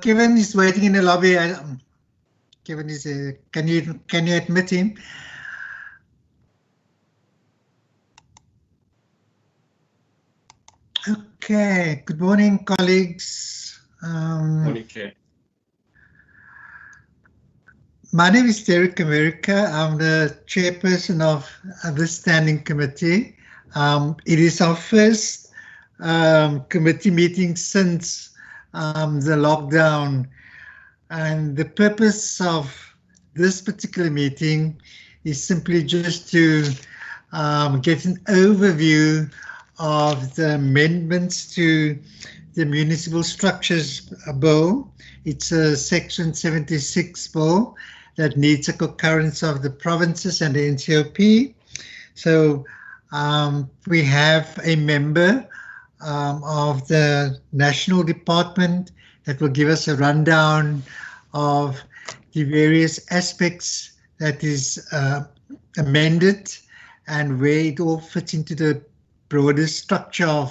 Kevin is waiting in the lobby. Kevin is. Can you admit him? Okay. Good morning, colleagues. Morning, Chair. My name is Derek America. I'm the chairperson of this standing committee. It is our first committee meeting since the lockdown, and the purpose of this particular meeting is simply just to get an overview of the amendments to the Municipal Structures Bill. It's a Section 76 bill that needs a concurrence of the provinces and the NCOP. So we have a member of the National Department that will give us a rundown of the various aspects that is amended and where it all fits into the broader structure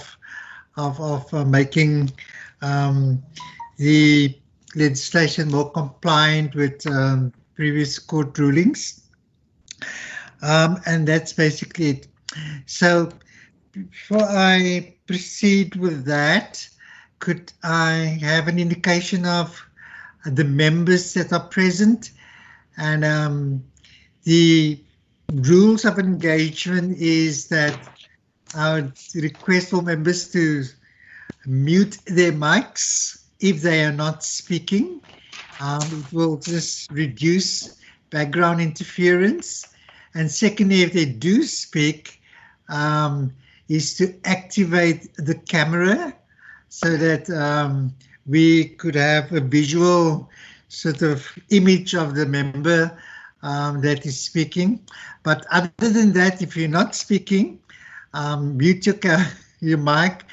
of making the legislation more compliant with previous court rulings. And that's basically it. So before I proceed with that, could I have an indication of the members that are present? And the rules of engagement is that I would request for members to mute their mics if they are not speaking. It will just reduce background interference. And secondly, if they do speak, is to activate the camera so that we could have a visual sort of image of the member that is speaking. But other than that, if you're not speaking, mute your mic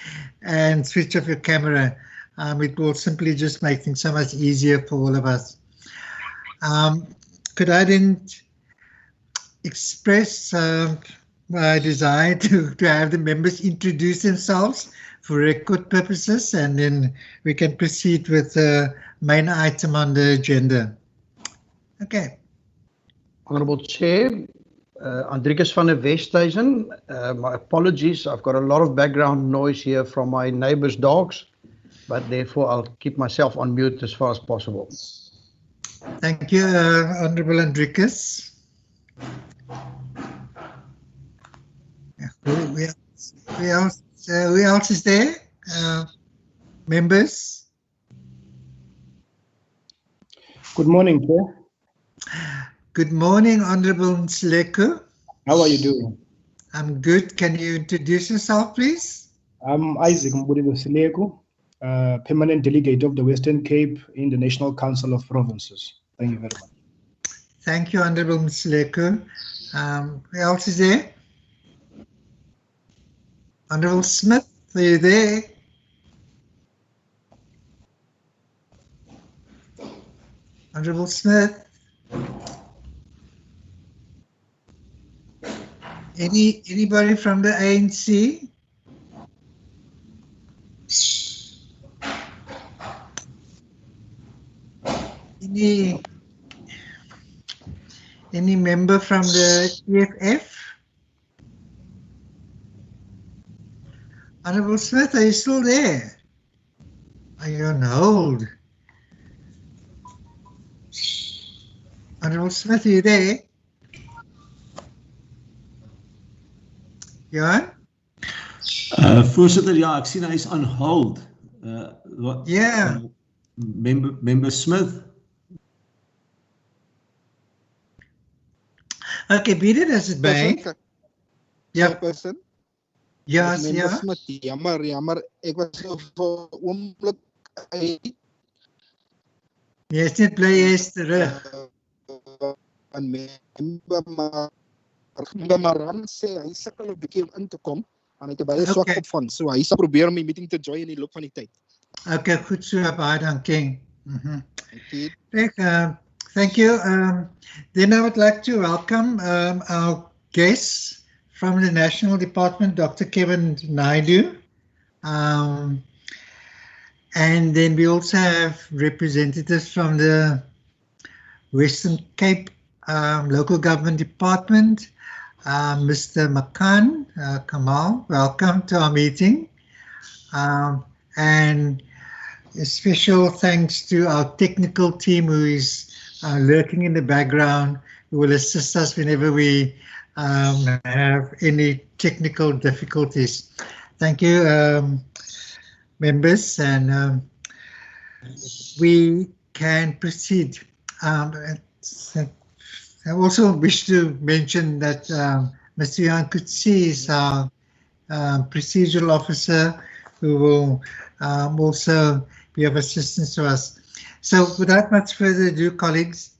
and switch off your camera. It will simply just make things so much easier for all of us. Could I then express my desire to have the members introduce themselves for record purposes, and then we can proceed with the main item on the agenda. Okay. Honourable Chair, Andrikus van der Westhuizen, my apologies, I've got a lot of background noise here from my neighbour's dogs, but therefore I'll keep myself on mute as far as possible. Thank you, Honourable Andrikus. Who else is there? Members? Good morning, Chair. Good morning, Honourable Nsleko. How are you doing? I'm good. Can you introduce yourself, please? I'm Isaac Mbudilo, Permanent Delegate of the Western Cape in the National Council of Provinces. Thank you very much. Thank you, Honourable Nsleko. Who else is there? Honourable Smith, are you there? Honourable Smith? Anybody from the ANC? Any member from the EFF? Honourable Smith, are you still there? Are you on hold? Honourable Smith, are you there? Johan? Voorsitter, ja, ek sien hy is on hold. Yeah. Member Smith. Okay, wie dit is het by? Ja, person. Ja, ja. Jammer, ek was vir oomblik uit. Jy is net bly jy is terug. En member Maran sê hy sukkel 'n bietjie om in te kom en hy het baie swak opvang, so hy sal probeer om die meeting te join in die loop van die tyd. Okay, goed so, baie dankie. Thank you. Then I would like to welcome our guests from the National Department, Dr. Kevin Naidu. And then we also have representatives from the Western Cape Local Government Department. Mr. Makan, Kamal, welcome to our meeting. And a special thanks to our technical team who is lurking in the background, who will assist us whenever we have any technical difficulties. Thank you, members, and we can proceed. I also wish to mention that Mr. Johan Kutsi is our procedural officer who will also be of assistance to us. So without much further ado, colleagues,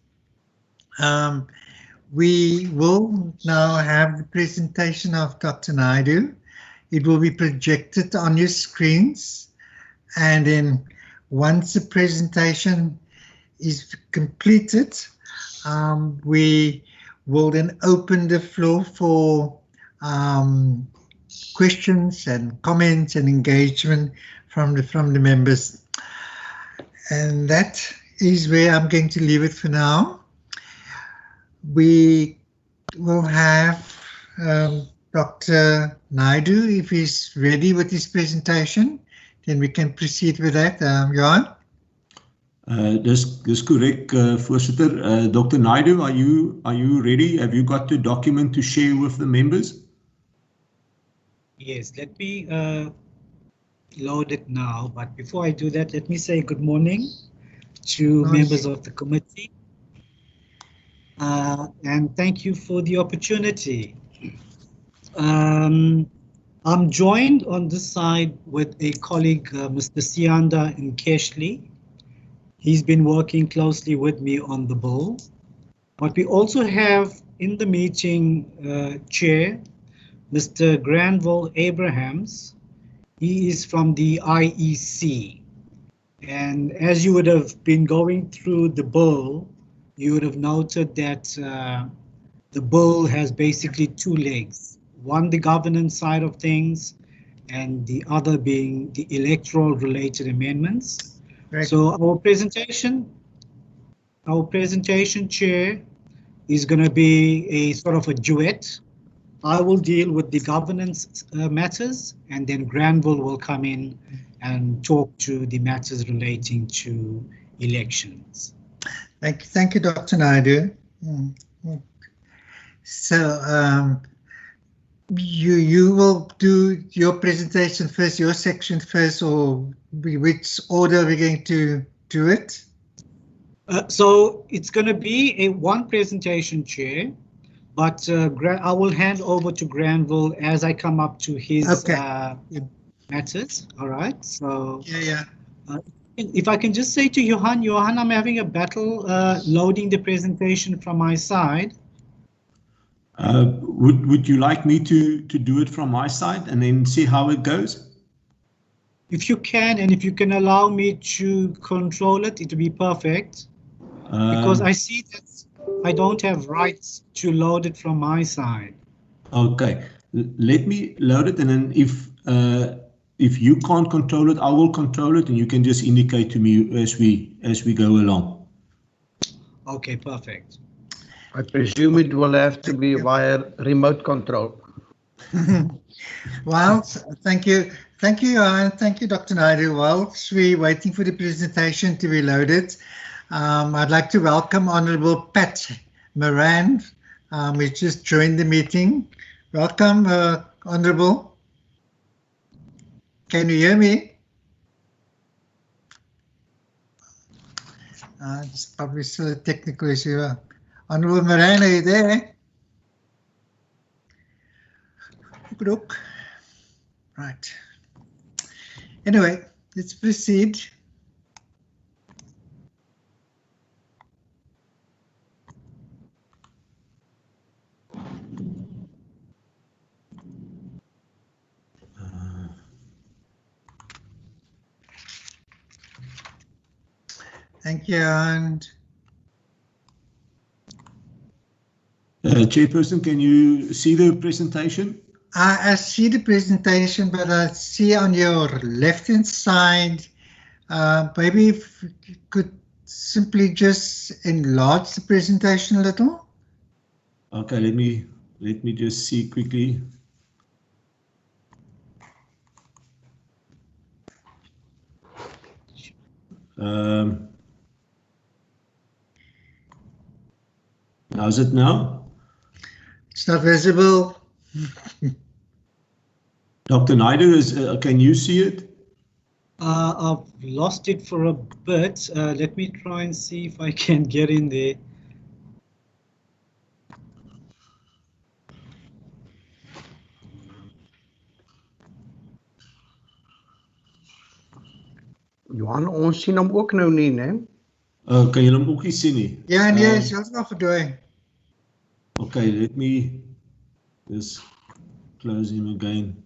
we will now have the presentation of Dr. Naidu. It will be projected on your screens, and then once the presentation is completed, we will then open the floor for questions and comments and engagement from the members. And that is where I'm going to leave it for now. We will have Dr. Naidu, if he's ready with his presentation, then we can proceed with that. Johan? Dis correct, Voorsitter. Dr. Naidu, are you ready? Have you got the document to share with the members? Yes, let me load it now. But before I do that, let me say good morning to members of the committee. And thank you for the opportunity. I'm joined on this side with a colleague, Mr. Sianda Nkeshli. He's been working closely with me on the bill. But we also have in the meeting chair, Mr. Granville Abrahams. He is from the IEC. And as you would have been going through the bill, you would have noted that the bill has basically two legs. One, the governance side of things, and the other being the electoral related amendments. Right. So our presentation chair is going to be a sort of a duet. I will deal with the governance matters, and then Granville will come in and talk to the matters relating to elections. Thank you, Dr. Naidu. So you will do your presentation first, your section first, or which order we're going to do it? So it's going to be a one presentation, Chair, but I will hand over to Granville as I come up to his matters. All right. So if I can just say to Johan, I'm having a battle loading the presentation from my side. Would you like me to do it from my side and then see how it goes? If you can, and if you can allow me to control it, it would be perfect. Because I see that I don't have rights to load it from my side. Okay, let me load it, and then if you can't control it, I will control it, and you can just indicate to me as we go along. Okay, perfect. I presume it will have to be via remote control. Well, thank you, Johan. Thank you, Dr. Naidu. Whilst we're waiting for the presentation to be loaded, I'd like to welcome Honourable Pat Moran, who just joined the meeting. Welcome, Honourable. Can you hear me? It's probably still a technical issue. Honourable Moran, are you there? Look. Right. Anyway, let's proceed. Thank you, and Chairperson, can you see the presentation? I see the presentation, but I see on your left-hand side Maybe if you could simply just enlarge the presentation a little. Okay, let me just see quickly. How's it now? It's not visible. Dr. Naidu, can you see it? I've lost it for a bit. Let me try and see if I can get in there. Johan, ons sien hom ook nou nie, né? Kan jy hom ook nie sien nie? Ja, nee, selfs nog verdwyn. Okay, let me just close him again.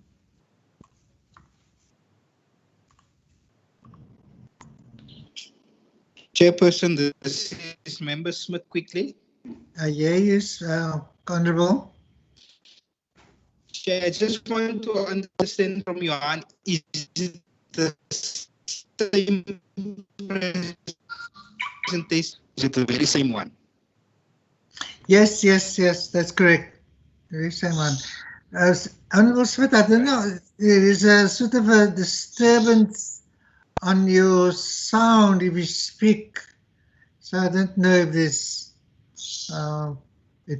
Chairperson, this is Member Smith quickly. Yes, Honourable. Chair, I just want to understand from Johan, is it the same presentation? Is it the very same one? Yes, that's correct. The very same one. Honourable Smith, I don't know, there is a sort of a disturbance on your sound if you speak. So I don't know if there's a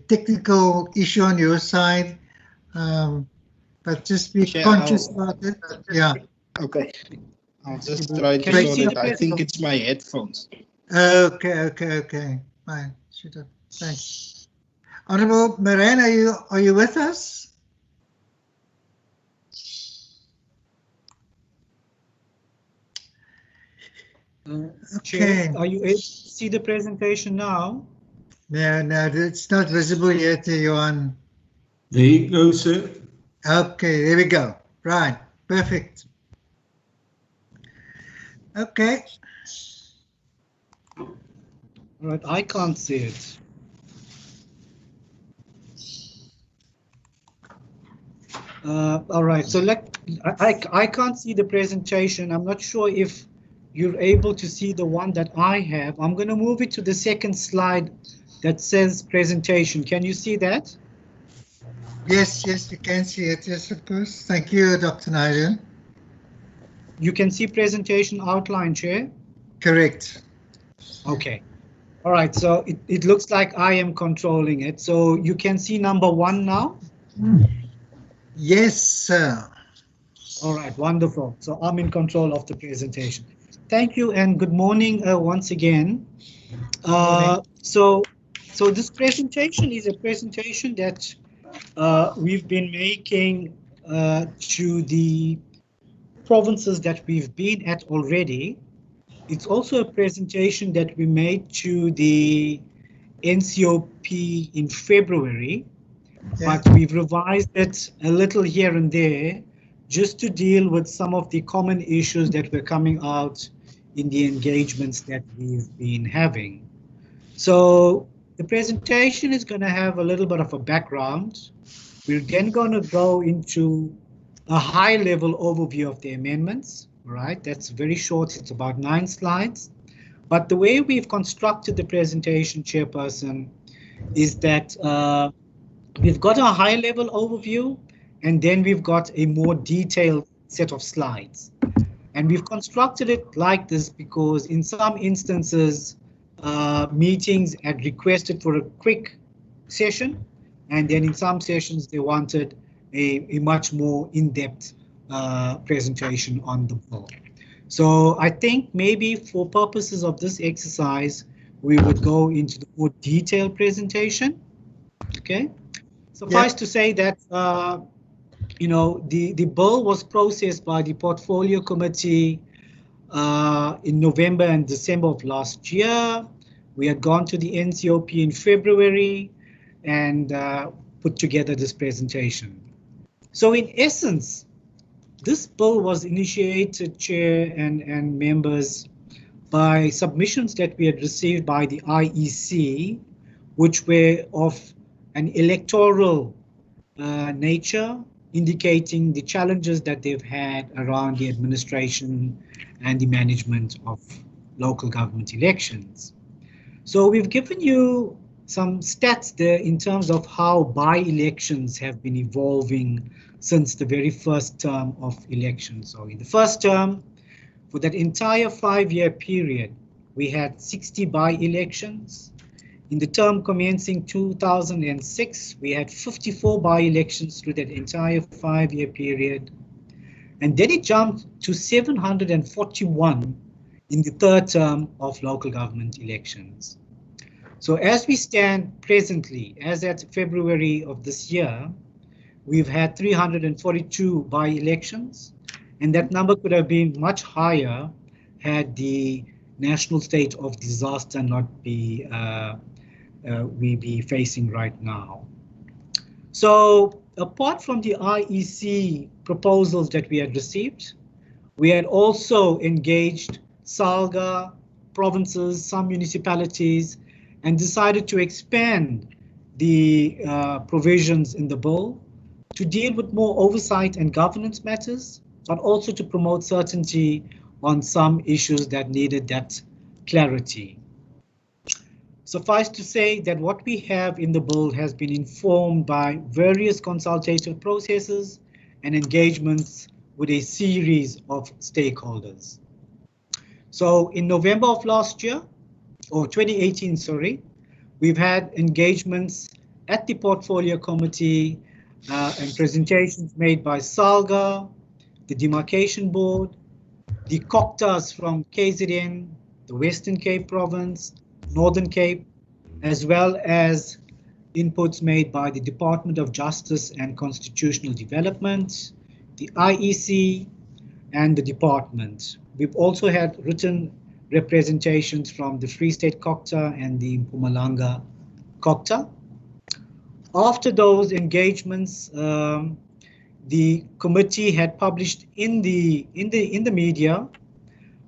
technical issue on your side, but just be conscious about it. Yeah. Okay. I'll just try to sort it. I think it's my headphones. Okay. Fine. Shoot up. Thanks. Honourable Moran, are you with us? Chair, are you able to see the presentation now? No, it's not visible yet, Johan. There you go, sir. Okay, there we go. Right, perfect. Okay. All right, I can't see it. All right, so I can't see the presentation. I'm not sure if you're able to see the one that I have. I'm going to move it to the second slide that says presentation. Can you see that? Yes, you can see it. Yes, of course. Thank you, Dr. Naidu. You can see presentation outline, Chair? Correct. Okay. All right, so it looks like I am controlling it. So you can see number 1 now? Yes, sir. All right, wonderful. So I'm in control of the presentation. Thank you and good morning once again. So this presentation is a presentation that we've been making to the provinces that we've been at already. It's also a presentation that we made to the NCOP in February, but we've revised it a little here and there just to deal with some of the common issues that were coming out in the engagements that we've been having. So the presentation is going to have a little bit of a background. We're then going to go into a high-level overview of the amendments, right? That's very short, it's about 9 slides. But the way we've constructed the presentation, Chairperson, is that we've got a high-level overview, and then we've got a more detailed set of slides. And we've constructed it like this because in some instances, meetings had requested for a quick session, and then in some sessions they wanted a much more in-depth presentation on the bill. So I think maybe for purposes of this exercise, we would go into the more detailed presentation. Okay. Suffice to say that you know, the bill was processed by the Portfolio Committee in November and December of last year. We had gone to the NCOP in February and put together this presentation. So in essence, this bill was initiated, Chair and members, by submissions that we had received by the IEC, which were of an electoral nature, indicating the challenges that they've had around the administration and the management of local government elections. So we've given you some stats there in terms of how by-elections have been evolving since the very first term of elections. So in the first term, for that entire 5-year period, we had 60 by-elections. In the term commencing 2006, we had 54 by-elections through that entire 5-year period. And then it jumped to 741 in the third term of local government elections. So as we stand presently, as at February of this year, we've had 342 by-elections, and that number could have been much higher had the national state of disaster not be we be facing right now. So apart from the IEC proposals that we had received, we had also engaged SALGA, provinces, some municipalities, and decided to expand the provisions in the bill to deal with more oversight and governance matters, but also to promote certainty on some issues that needed that clarity. Suffice to say that what we have in the bill has been informed by various consultative processes and engagements with a series of stakeholders. So in November of last year, or 2018, sorry, we've had engagements at the Portfolio Committee and presentations made by SALGA, the Demarcation Board, the COCTAs from KZN, the Western Cape Province, Northern Cape, as well as inputs made by the Department of Justice and Constitutional Development, the IEC, and the department. We've also had written representations from the Free State COCTA and the Mpumalanga COCTA. After those engagements, the committee had published in the media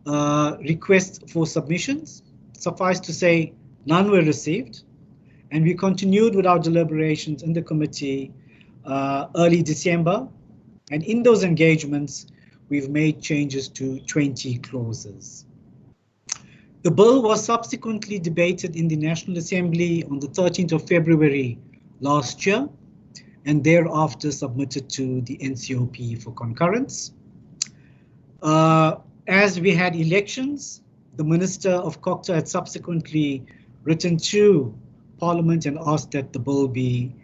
requests for submissions. Suffice to say, none were received, and we continued with our deliberations in the committee early December, and in those engagements, we've made changes to 20 clauses. The bill was subsequently debated in the National Assembly on the 13th of February last year, and thereafter submitted to the NCOP for concurrence. As we had elections, the Minister of COCTA had subsequently written to Parliament and asked that the bill be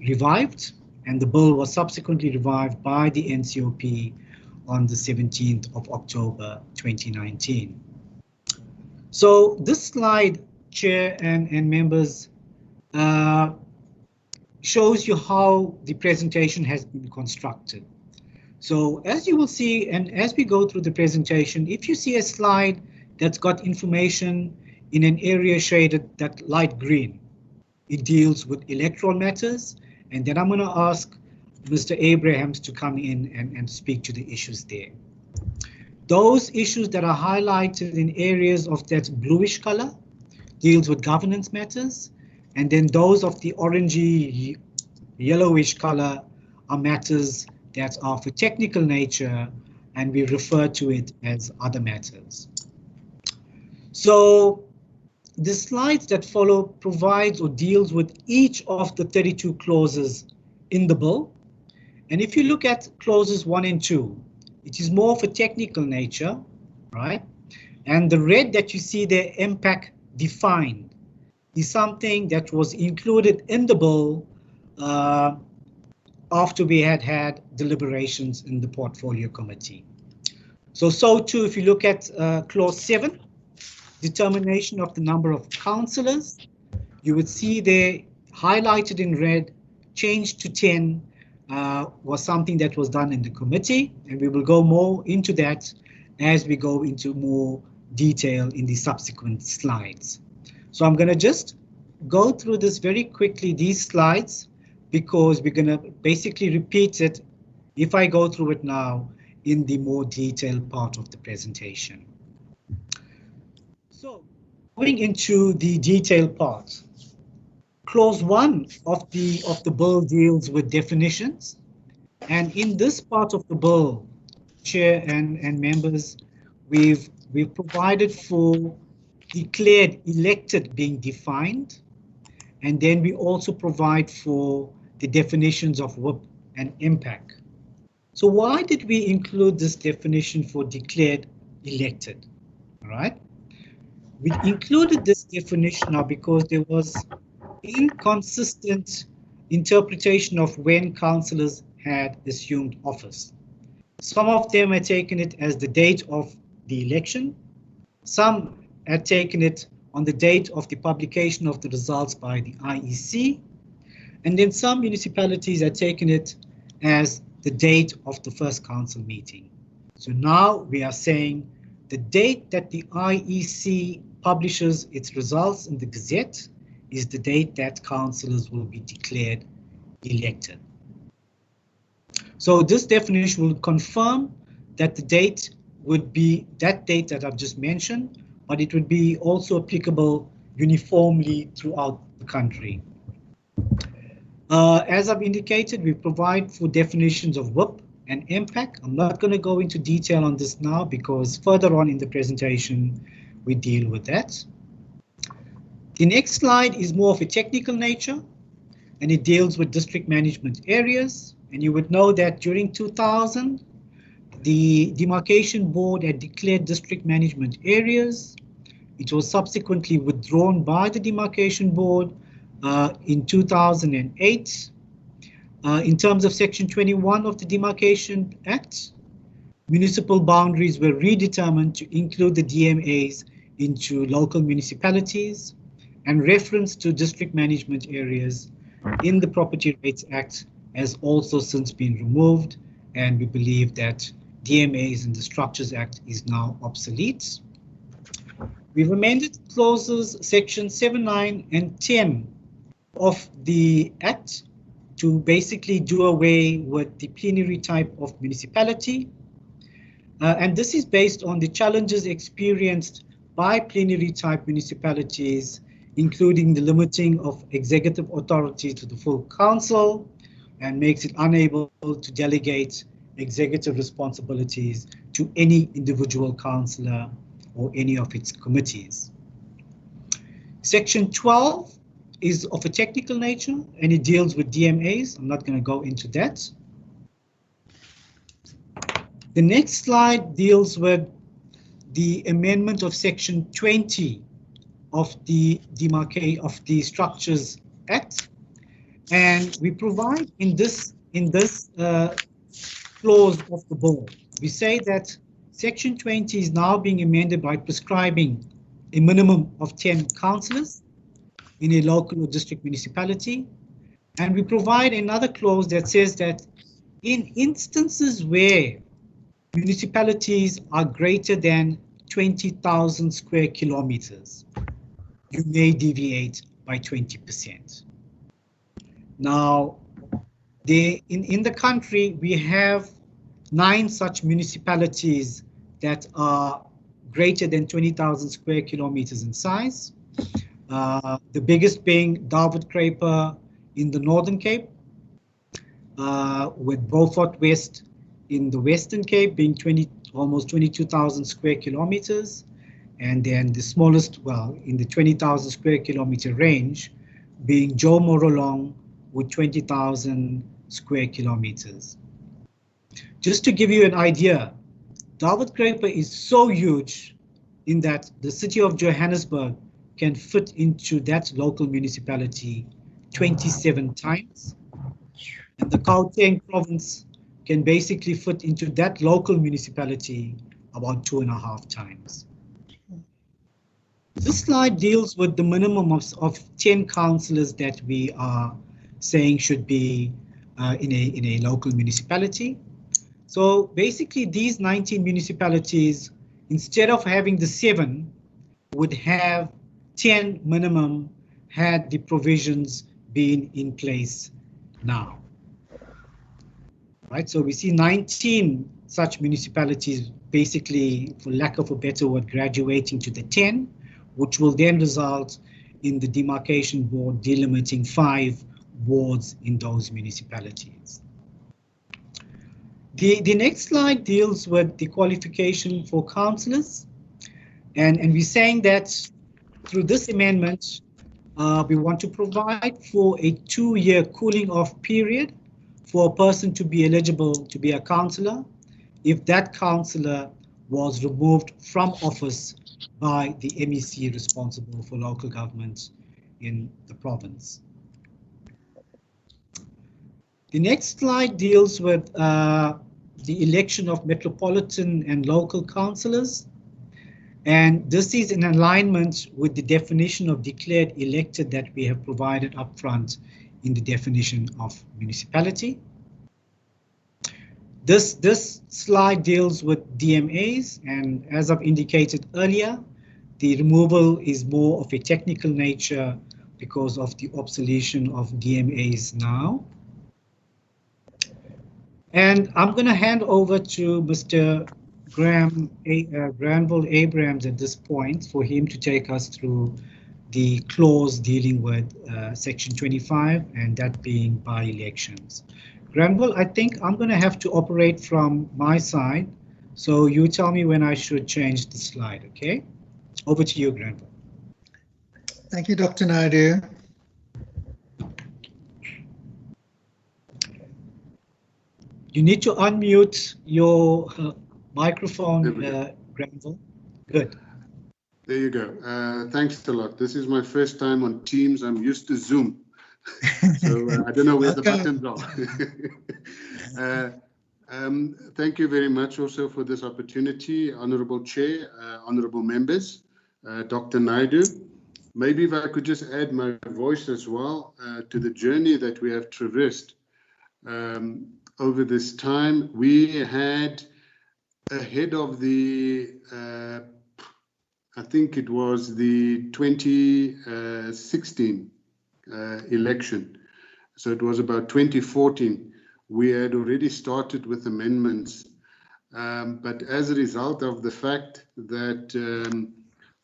revived, and the bill was subsequently revived by the NCOP on the 17th of October 2019. So this slide, Chair and members, shows you how the presentation has been constructed. So as you will see, and as we go through the presentation, if you see a slide that's got information in an area shaded that light green, it deals with electoral matters, and then I'm going to ask Mr. Abrahams to come in and speak to the issues there. Those issues that are highlighted in areas of that bluish color deals with governance matters, and then those of the orangey yellowish color are matters that are for technical nature, and we refer to it as other matters. So the slides that follow provides or deals with each of the 32 clauses in the bill. And if you look at clauses 1 and 2, it is more of a technical nature, right? And the red that you see there, impact defined, is something that was included in the bill after we had deliberations in the Portfolio Committee. So too, if you look at clause 7, determination of the number of councillors, you would see there highlighted in red, change to 10 was something that was done in the committee, and we will go more into that as we go into more detail in the subsequent slides. So I'm going to just go through this very quickly, these slides, because we're going to basically repeat it if I go through it now in the more detailed part of the presentation. So going into the detailed part, clause 1 of the bill deals with definitions, And in this part of the bill, Chair and members, we've provided for declared elected being defined, and then we also provide for the definitions of whip and impact. So why did we include this definition for declared elected? All right. We included this definition now because there was inconsistent interpretation of when councillors had assumed office. Some of them had taken it as the date of the election. Some had taken it on the date of the publication of the results by the IEC. And then some municipalities had taken it as the date of the first council meeting. So now we are saying the date that the IEC publishes its results in the Gazette is the date that councillors will be declared elected. So this definition will confirm that the date would be that date that I've just mentioned, but it would be also applicable uniformly throughout the country. As I've indicated, we provide for definitions of whip and impact. I'm not going to go into detail on this now because further on in the presentation, we deal with that. The next slide is more of a technical nature, and it deals with district management areas. And you would know that during 2000, the Demarcation Board had declared district management areas. It was subsequently withdrawn by the Demarcation Board in 2008. In terms of Section 21 of the Demarcation Act, municipal boundaries were redetermined to include the DMAs into local municipalities, and reference to district management areas in the Property Rights Act has also since been removed, and we believe that DMAs in the Structures Act is now obsolete. We've amended clauses section 7, 9, and 10 of the Act to basically do away with the plenary type of municipality. And this is based on the challenges experienced by plenary type municipalities, including the limiting of executive authority to the full council, and makes it unable to delegate executive responsibilities to any individual councillor or any of its committees. Section 12 is of a technical nature and it deals with DMAs. I'm not going to go into that. The next slide deals with the amendment of Section 20 of the Structures Act, and we provide in this clause of the bill, we say that Section 20 is now being amended by prescribing a minimum of 10 councillors in a local or district municipality, and we provide another clause that says that in instances where municipalities are greater than 20,000 square kilometers, you may deviate by 20%. Now, in the country, we have 9 such municipalities that are greater than 20,000 square kilometers in size. The biggest being David-Kruger in the Northern Cape, with Beaufort West in the Western Cape being almost 22,000 square kilometers, and then the smallest, well, in the 20,000 square kilometer range, being Joe Morolong with 20,000 square kilometers. Just to give you an idea, David-Kruger is so huge in that the city of Johannesburg can fit into that local municipality 27 times, and the Gauteng province can basically fit into that local municipality about 2.5 times. This slide deals with the minimum of 10 councillors that we are saying should be in a local municipality. So basically these 19 municipalities, instead of having the 7, would have 10 minimum had the provisions been in place now. Right, so we see 19 such municipalities basically, for lack of a better word, graduating to the 10, which will then result in the Demarcation Board delimiting 5 wards in those municipalities. The next slide deals with the qualification for councillors, and we're saying that through this amendment, we want to provide for a 2-year cooling off period for a person to be eligible to be a councillor if that councillor was removed from office by the MEC responsible for local government in the province. The next slide deals with the election of Metropolitan and local councillors. And this is in alignment with the definition of declared elected that we have provided up front in the definition of municipality. This slide deals with DMAs, and as I've indicated earlier, the removal is more of a technical nature because of the obsolescence of DMAs now. And I'm going to hand over to Mr. Granville Abrams at this point for him to take us through the clause dealing with section 25, and that being by-elections. Granville, I think I'm going to have to operate from my side, so you tell me when I should change the slide, okay? Over to you, Granville. Thank you, Dr. Naidu. You need to unmute your microphone, Granville. Good. There you go. Thanks a lot. This is my first time on Teams. I'm used to Zoom. So I don't know where the buttons are. Thank you very much also for this opportunity, Honourable Chair, Honourable Members, Dr. Naidu. Maybe if I could just add my voice as well to the journey that we have traversed over this time. We had ahead of the, I think it was the 2016 election. So it was about 2014. We had already started with amendments. But as a result of the fact that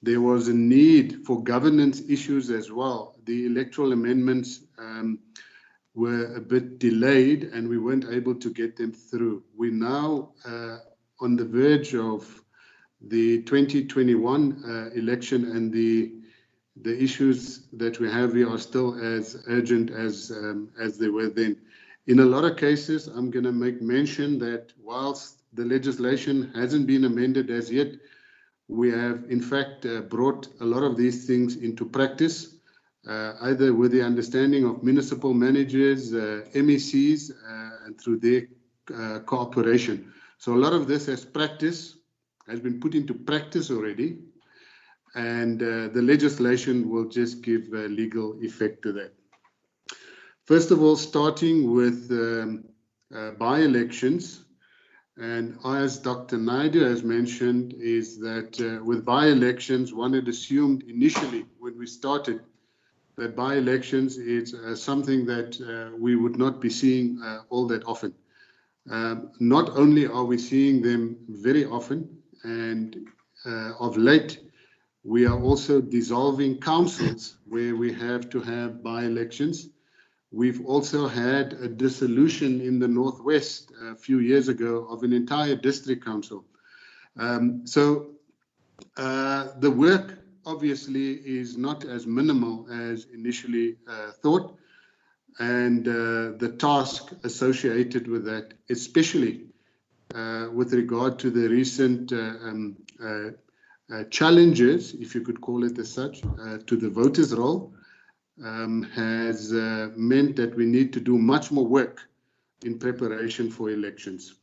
there was a need for governance issues as well, the electoral amendments were a bit delayed and we weren't able to get them through. We're now on the verge of the 2021 election, and the issues that we have here are still as urgent as they were then. In a lot of cases, I'm going to make mention that whilst the legislation hasn't been amended as yet, we have in fact brought a lot of these things into practice, either with the understanding of municipal managers, MECs, and through their cooperation. So a lot of this has been put into practice already, and the legislation will just give legal effect to that. First of all, starting with by-elections, and as Dr. Naidu has mentioned, is that with by-elections, one had assumed initially when we started that by-elections is something that we would not be seeing all that often. Not only are we seeing them very often, and of late, we are also dissolving councils where we have to have by-elections. We've also had a dissolution in the Northwest a few years ago of an entire district council. So the work obviously is not as minimal as initially thought, and the task associated with that, especially with regard to the recent challenges, if you could call it as such, to the voters' roll, has meant that we need to do much more work in preparation for elections.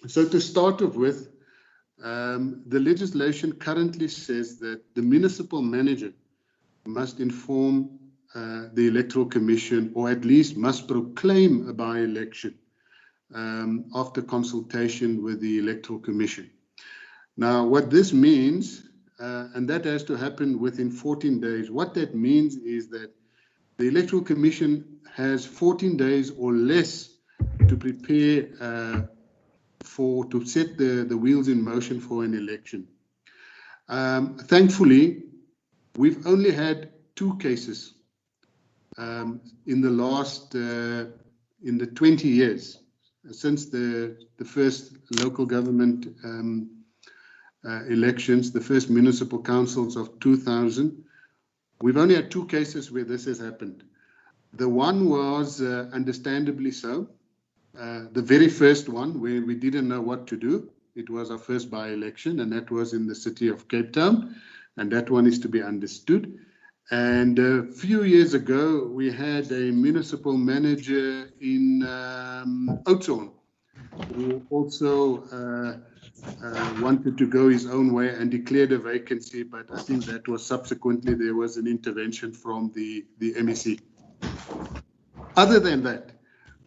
So to start off with, the legislation currently says that the municipal manager must inform the Electoral Commission, or at least must proclaim a by-election after consultation with the Electoral Commission. Now, what this means, and that has to happen within 14 days, what that means is that the Electoral Commission has 14 days or less to prepare to set the wheels in motion for an election. Thankfully, we've only had 2 cases in the 20 years since the first local government elections, the first municipal councils of 2000, we've only had 2 cases where this has happened. The one was understandably so. The very first one where we didn't know what to do. It was our first by-election, and that was in the city of Cape Town, and that one is to be understood. And a few years ago, we had a municipal manager in Oudtshoorn who also wanted to go his own way and declared a vacancy, but I think that was subsequently there was an intervention from the MEC. Other than that,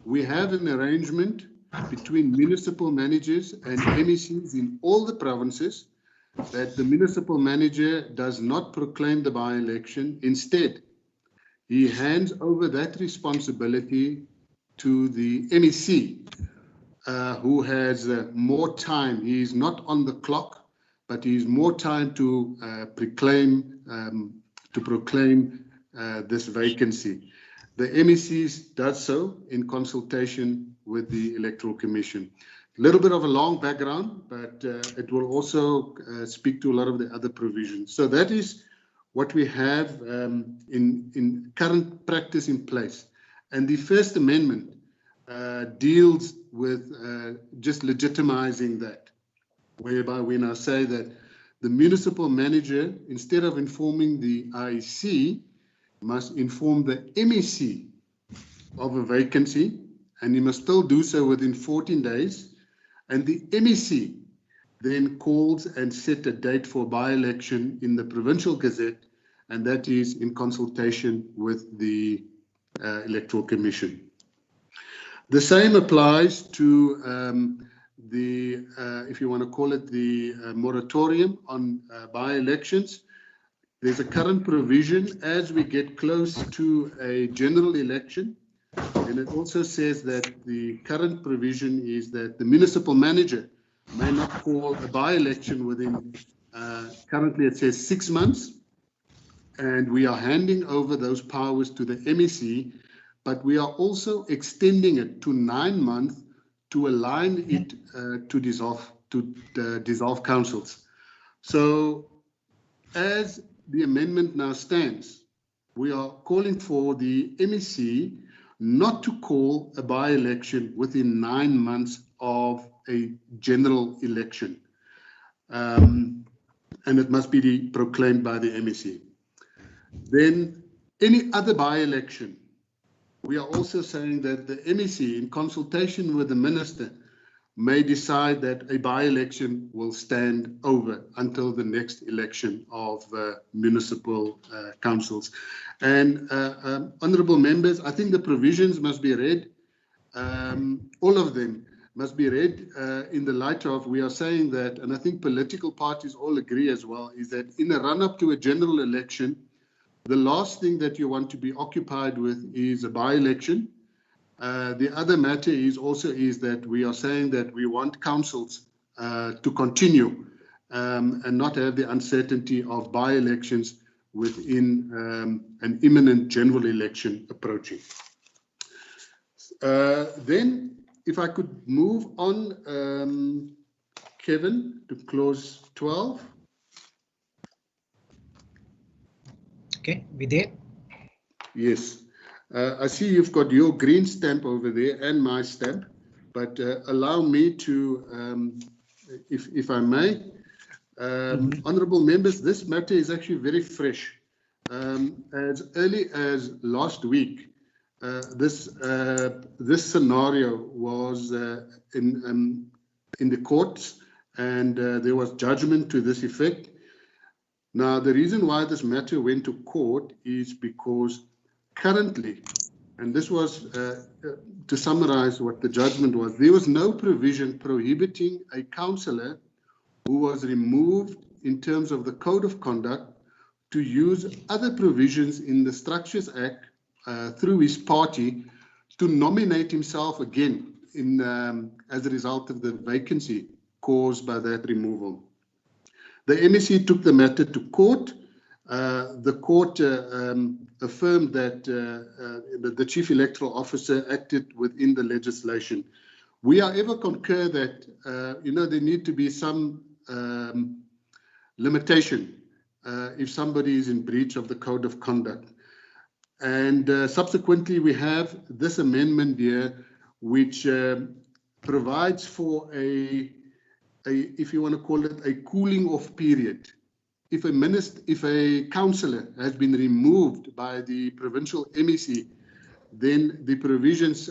we have an arrangement between municipal managers and MECs in all the provinces that the municipal manager does not proclaim the by-election. Instead, he hands over that responsibility to the MEC, who has more time. He is not on the clock, but he has more time to proclaim this vacancy. The MECs does so in consultation with the Electoral Commission. A little bit of a long background, but it will also speak to a lot of the other provisions. So that is what we have in current practice in place. And the First Amendment deals with just legitimizing that, whereby we now say that the municipal manager, instead of informing the IEC, must inform the MEC of a vacancy, and he must still do so within 14 days. And the MEC then calls and set a date for by-election in the Provincial Gazette, and that is in consultation with the Electoral Commission. The same applies to if you want to call it the moratorium on by-elections. There's a current provision as we get close to a general election, and it also says that the current provision is that the municipal manager may not call a by-election within, currently it says 6 months, and we are handing over those powers to the MEC, but we are also extending it to 9 months to align it to dissolve councils. So as the amendment now stands, we are calling for the MEC not to call a by-election within 9 months of a general election. And it must be proclaimed by the MEC. Then any other by-election, we are also saying that the MEC, in consultation with the minister, may decide that a by-election will stand over until the next election of municipal councils. And honourable members, I think the provisions must be read, all of them must be read in the light of, we are saying that, and I think political parties all agree as well, is that in a run-up to a general election, the last thing that you want to be occupied with is a by-election. The other matter is that we are saying that we want councils to continue and not have the uncertainty of by-elections within an imminent general election approaching. Then, if I could move on, Kevin, to clause 12. Okay, we there? Yes. I see you've got your green stamp over there and my stamp, but allow me to, if I may, honourable members, this matter is actually very fresh. As early as last week, this scenario was in the courts, and there was judgment to this effect. Now, the reason why this matter went to court is because currently, and this was to summarize what the judgment was, there was no provision prohibiting a councillor who was removed in terms of the code of conduct to use other provisions in the Structures Act through his party to nominate himself again as a result of the vacancy caused by that removal. The MEC took the matter to court. The court affirmed that the Chief Electoral Officer acted within the legislation. We however concur that, there need to be some limitation if somebody is in breach of the code of conduct. And subsequently, we have this amendment here, which provides for if you want to call it, a cooling off period. If a councillor has been removed by the provincial MEC, then the provisions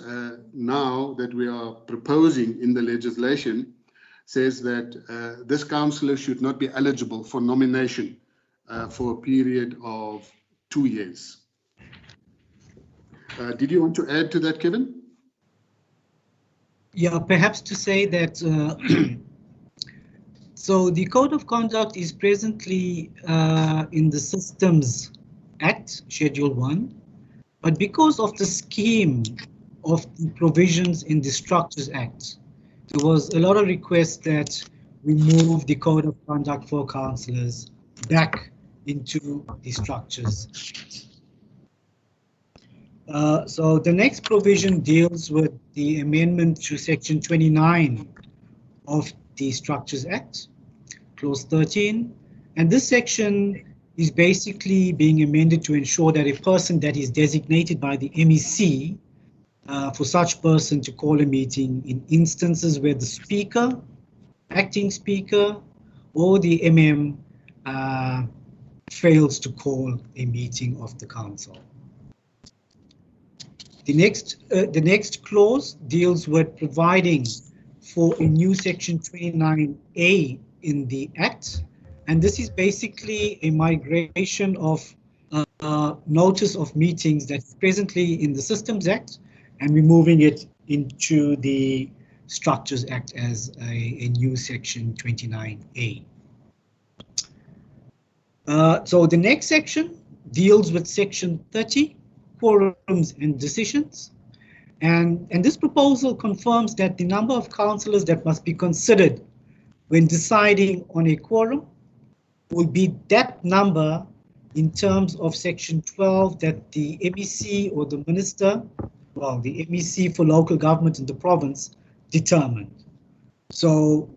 now that we are proposing in the legislation says that this councillor should not be eligible for nomination for a period of 2 years. Did you want to add to that, Kevin? Yeah, perhaps to say that so the Code of Conduct is presently in the Systems Act, Schedule 1, but because of the scheme of the provisions in the Structures Act, there was a lot of requests that we move the Code of Conduct for councillors back into the Structures. So the next provision deals with the amendment to Section 29 of the Structures Act, Clause 13. And this section is basically being amended to ensure that a person that is designated by the MEC for such person to call a meeting in instances where the Speaker, Acting Speaker, or the fails to call a meeting of the Council. The next clause deals with providing for a new Section 29A in the Act, and this is basically a migration of notice of meetings that's presently in the Systems Act, and we're moving it into the Structures Act as a new Section 29A. So the next section deals with Section 30, quorums and decisions, and this proposal confirms that the number of councillors that must be considered when deciding on a quorum will be that number in terms of Section 12 that the MEC or the Minister, well, the MEC for local government in the province determined. So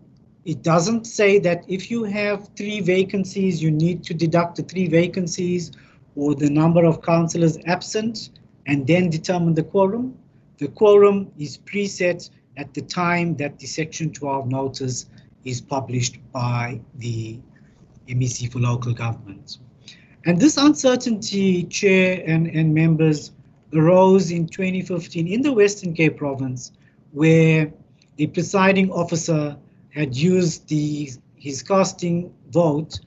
it doesn't say that if you have 3 vacancies, you need to deduct the 3 vacancies or the number of councillors absent and then determine the quorum. The quorum is preset at the time that the Section 12 notice is published by the MEC for local government. And this uncertainty, Chair and members, arose in 2015 in the Western Cape province, where a presiding officer had used his casting vote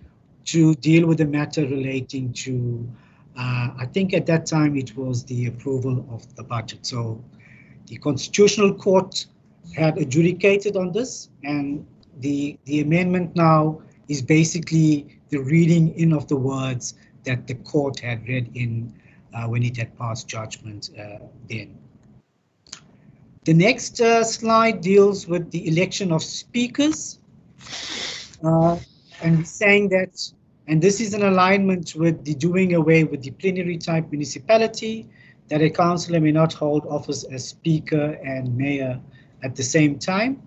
to deal with a matter relating to, I think at that time it was the approval of the budget. So the Constitutional Court had adjudicated on this, and the amendment now is basically the reading in of the words that the court had read in when it had passed judgment then. The next slide deals with the election of speakers, and saying that, and this is in alignment with the doing away with the plenary type municipality, that a councillor may not hold office as speaker and mayor at the same time.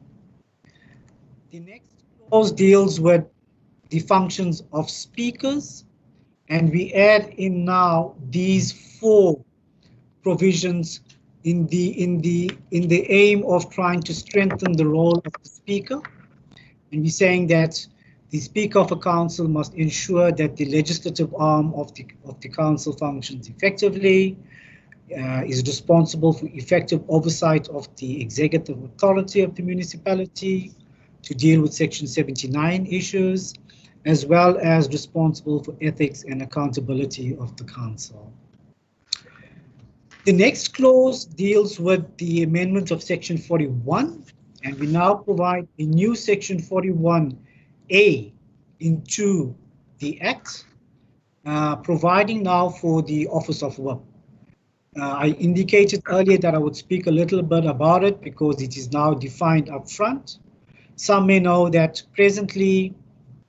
The next clause deals with the functions of speakers, and we add in now these 4 provisions in the aim of trying to strengthen the role of the speaker. And we're saying that the Speaker of a council must ensure that the legislative arm of the council functions effectively, is responsible for effective oversight of the executive authority of the municipality, to deal with Section 79 issues, as well as responsible for ethics and accountability of the council. The next clause deals with the amendment of Section 41, and we now provide a new Section 41A into the Act, providing now for the Office of Whip. I indicated earlier that I would speak a little bit about it because it is now defined up front. Some may know that presently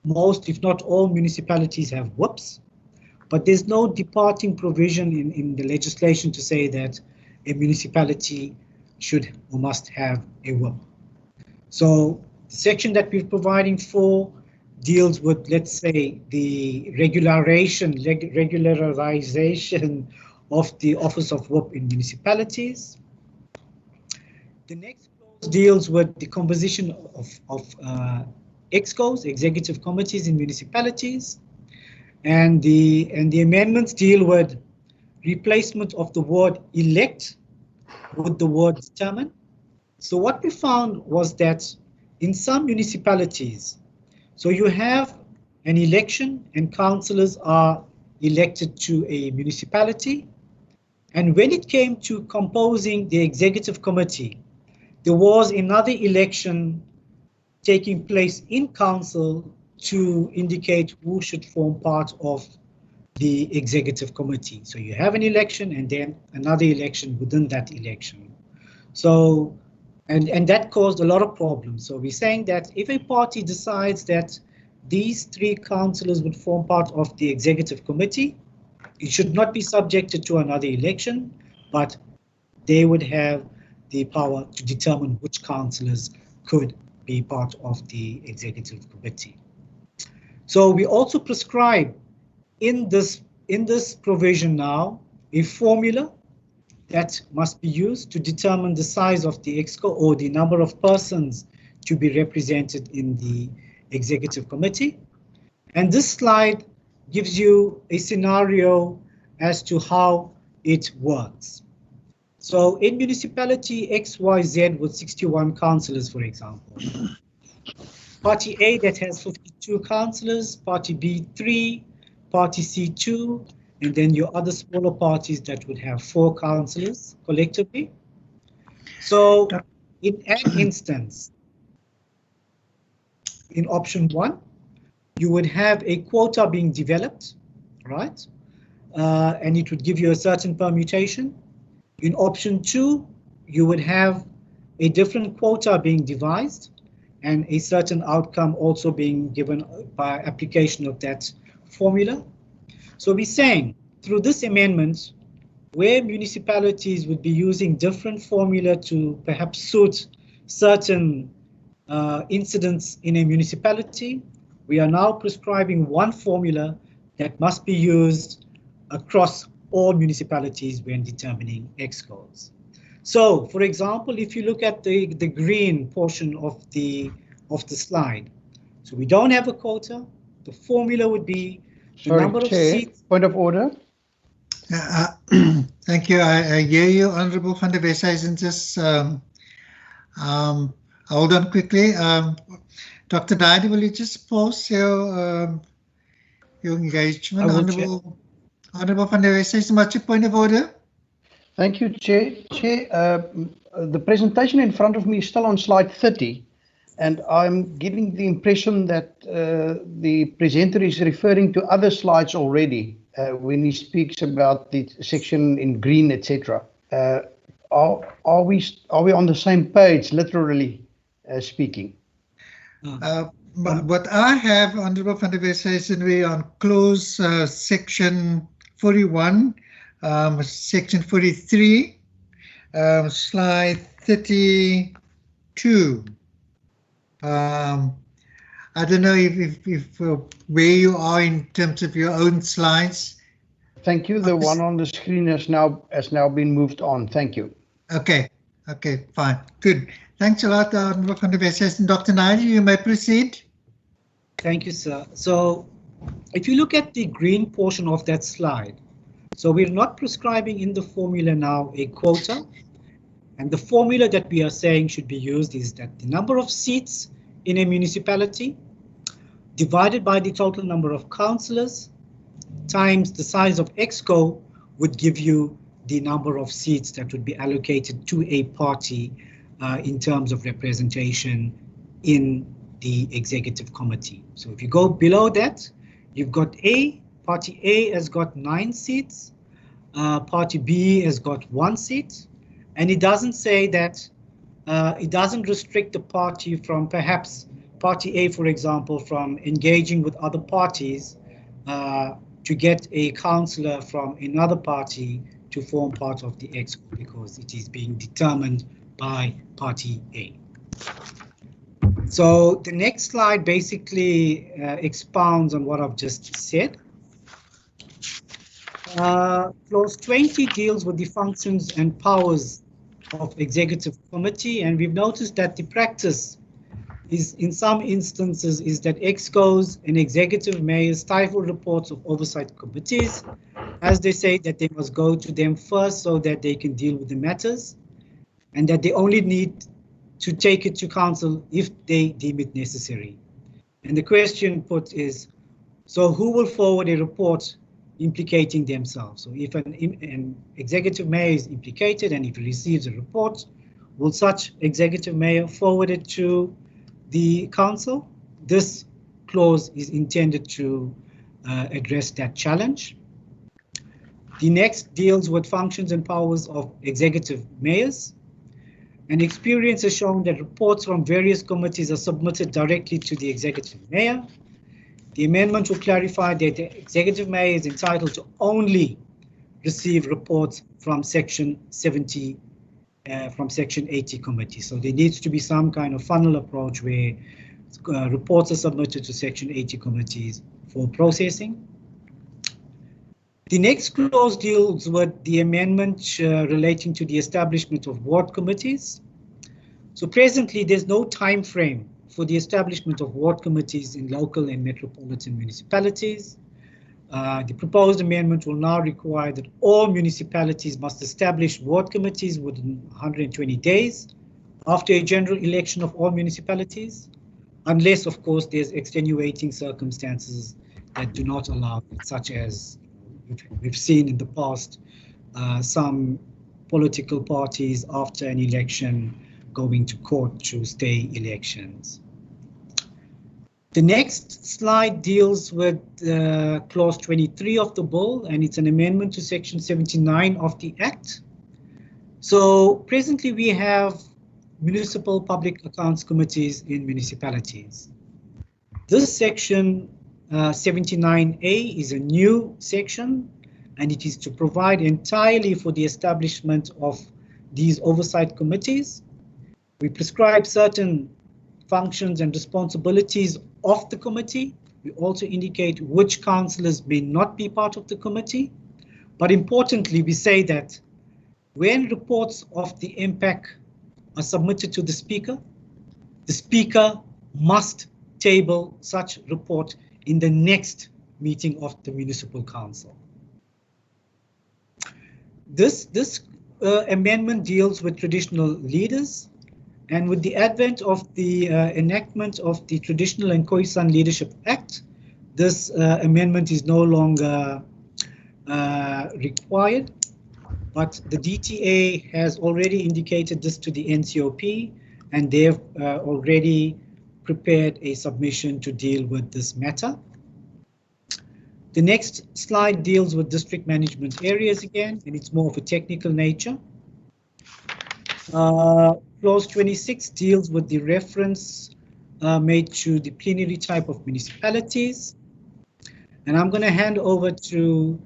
most, if not all, municipalities have whips, but there's no departing provision in the legislation to say that a municipality should or must have a whip. So the section that we're providing for deals with, let's say, the regularization of the office of whip in municipalities. The next clause deals with the composition of ExCos, executive committees in municipalities, and the amendments deal with replacement of the word elect with the word determine. So what we found was that in some municipalities, so you have an election and councillors are elected to a municipality, and when it came to composing the executive committee, there was another election taking place in council to indicate who should form part of the executive committee. So you have an election and then another election within that election. So, and that caused a lot of problems. So we're saying that if a party decides that these 3 councillors would form part of the executive committee, it should not be subjected to another election, but they would have the power to determine which councillors could be part of the executive committee. So we also prescribe in this provision now a formula that must be used to determine the size of the ExCo or the number of persons to be represented in the executive committee. And this slide gives you a scenario as to how it works. So in municipality XYZ with 61 councillors, for example, party A that has 52 councillors, party B 3, party C 2, and then your other smaller parties that would have 4 councillors collectively. So in an instance, in option 1, you would have a quota being developed, right? And it would give you a certain permutation. In option 2, you would have a different quota being devised and a certain outcome also being given by application of that formula. So we're saying through this amendment, where municipalities would be using different formula to perhaps suit certain incidents in a municipality, we are now prescribing one formula that must be used across all municipalities when determining ExCos. So, for example, if you look at the green portion of the slide, so we don't have a quota. The formula would be the number of seats. Point of order. Thank you. I hear you, Honourable van der Westhuizen. Just hold on quickly. Dr. Naidoo, will you just pause your engagement? Honourable van der Westhuizen, what's your point of order? Thank you, Chair. Chair, the presentation in front of me is still on slide 30, and I'm getting the impression that the presenter is referring to other slides already when he speaks about the section in green, etc. Are we on the same page, literally speaking? What I have, Honourable van der Westhuizen, we on clause section 41, section 43, slide 32. I don't know if where you are in terms of your own slides. Thank you. The one on the screen has now been moved on. Thank you. Okay. Okay. Fine. Good. Thanks a lot, Honourable van der Westhuizen. Dr. Naidoo, you may proceed. Thank you, sir. So, if you look at the green portion of that slide, so we're not prescribing in the formula now a quota, and the formula that we are saying should be used is that the number of seats in a municipality divided by the total number of councillors times the size of ExCo would give you the number of seats that would be allocated to a party in terms of representation in the executive committee. So if you go below that, you've got party A has got 9 seats, party B has got 1 seat, and it doesn't say that, it doesn't restrict the party from perhaps party A, for example, from engaging with other parties to get a councillor from another party to form part of the ExCo, because it is being determined by Party A. So the next slide basically expounds on what I've just said. Clause 20 deals with the functions and powers of executive committee, and we've noticed that the practice is, in some instances, is that ExCos and executive mayors stifle reports of oversight committees, as they say that they must go to them first so that they can deal with the matters, and that they only need to take it to council if they deem it necessary. And the question put is, so who will forward a report implicating themselves? So if an executive mayor is implicated and if he receives a report, will such executive mayor forward it to the council? This clause is intended to address that challenge. The next deals with functions and powers of executive mayors. And experience has shown that reports from various committees are submitted directly to the executive mayor. The amendment will clarify that the executive mayor is entitled to only receive reports from Section 70, from Section 80 committee. So there needs to be some kind of funnel approach where reports are submitted to Section 80 committees for processing. The next clause deals with the amendment relating to the establishment of ward committees. So presently, there's no time frame for the establishment of ward committees in local and metropolitan municipalities. The proposed amendment will now require that all municipalities must establish ward committees within 120 days after a general election of all municipalities, unless, of course, there's extenuating circumstances that do not allow it, such as we've seen in the past, some political parties after an election going to court to stay elections. The next slide deals with clause 23 of the bill, and it's an amendment to section 79 of the Act. So presently we have municipal public accounts committees in municipalities. This section 79A is a new section, and it is to provide entirely for the establishment of these oversight committees. We prescribe certain functions and responsibilities of the committee. We also indicate which councillors may not be part of the committee. But importantly, we say that when reports of the MPAC are submitted to the Speaker must table such report in the next meeting of the Municipal Council. This amendment deals with traditional leaders, and with the advent of the enactment of the Traditional and Khoisan Leadership Act, this amendment is no longer required, but the DTA has already indicated this to the NCOP, and they've already prepared a submission to deal with this matter. The next slide deals with district management areas again, and it's more of a technical nature. Clause 26 deals with the reference made to the plenary type of municipalities. And I'm going to hand over to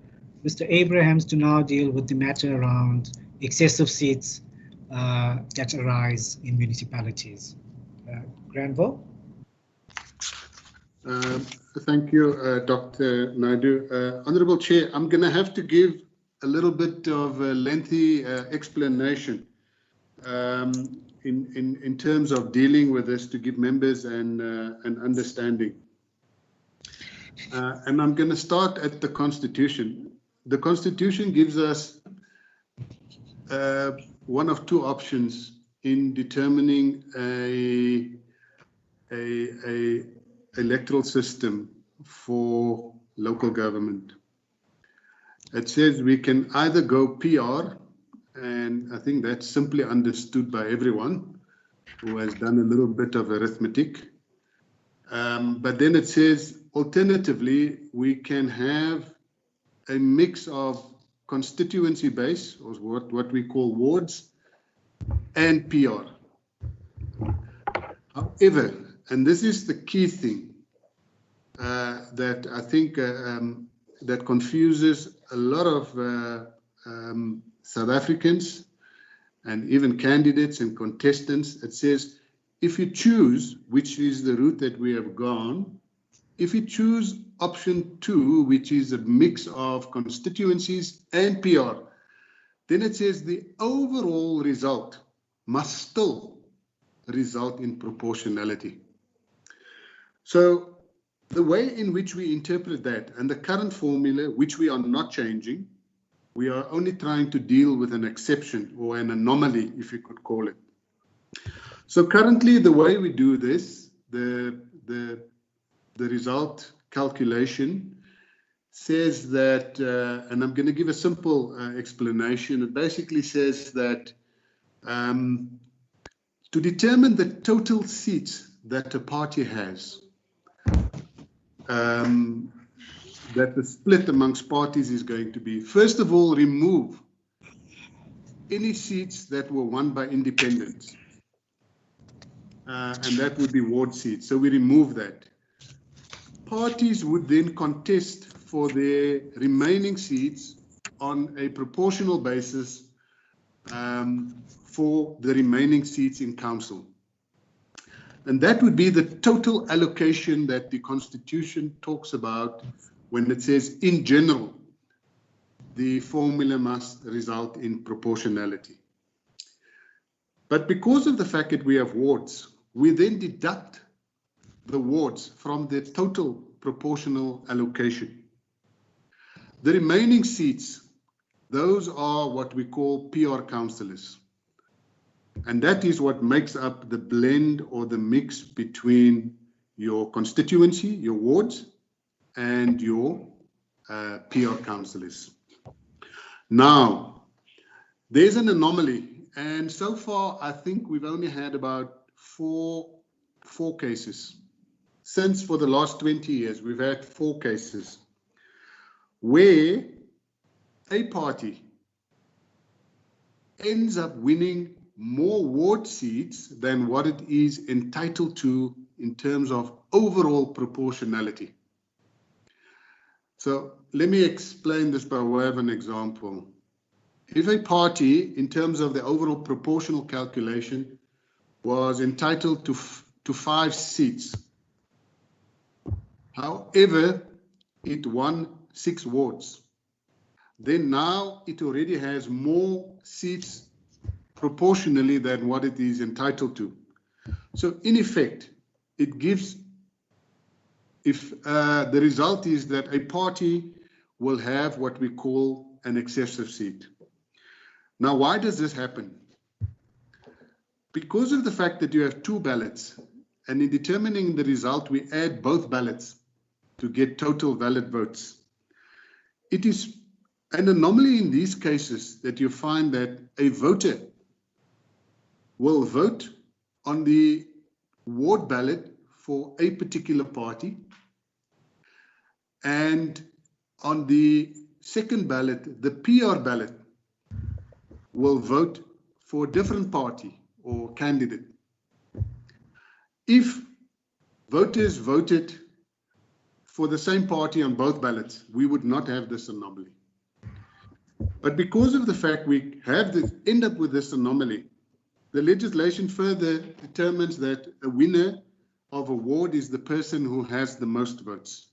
Mr. Abrahams to now deal with the matter around excessive seats that arise in municipalities. Granville? Thank you, Dr. Naidu. Honourable Chair, I'm going to have to give a little bit of a lengthy explanation in terms of dealing with this to give members an understanding. And I'm going to start at the Constitution. The Constitution gives us one of two options in determining a electoral system for local government. It says we can either go PR, and I think that's simply understood by everyone who has done a little bit of arithmetic. But then it says, alternatively, we can have a mix of constituency base, or what we call wards, and PR. However, and this is the key thing that I think that confuses a lot of South Africans and even candidates and contestants, it says, if you choose, which is the route that we have gone, if you choose option 2, which is a mix of constituencies and PR, then it says the overall result must still result in proportionality. So the way in which we interpret that and the current formula, which we are not changing, we are only trying to deal with an exception or an anomaly, if you could call it. So currently, the way we do this, the result calculation says that, and I'm going to give a simple explanation. It basically says that to determine the total seats that a party has, that the split amongst parties is going to be, first of all, remove any seats that were won by independents. And that would be ward seats. So we remove that. Parties would then contest for their remaining seats on a proportional basis for the remaining seats in council. And that would be the total allocation that the Constitution talks about when it says, in general, the formula must result in proportionality. But because of the fact that we have wards, we then deduct the wards from the total proportional allocation. The remaining seats, those are what we call PR councillors. And that is what makes up the blend or the mix between your constituency, your wards, and your PR councillors. Now, there's an anomaly. And so far, I think we've only had about four cases. Since for the last 20 years, we've had 4 cases where a party ends up winning more ward seats than what it is entitled to in terms of overall proportionality. So let me explain this by way of an example. If a party, in terms of the overall proportional calculation, was entitled to 5 seats, however, it won 6 wards, then now it already has more seats proportionally than what it is entitled to. So in effect, it gives, if the result is that a party will have what we call an excessive seat. Now, why does this happen? Because of the fact that you have 2 ballots, and in determining the result, we add both ballots to get total valid votes. It is an anomaly in these cases that you find that a voter will vote on the ward ballot for a particular party, and on the second ballot, the PR ballot, will vote for a different party or candidate. If voters voted for the same party on both ballots, we would not have this anomaly. But because of the fact we have this, end up with this anomaly, the legislation further determines that a winner of a ward is the person who has the most votes.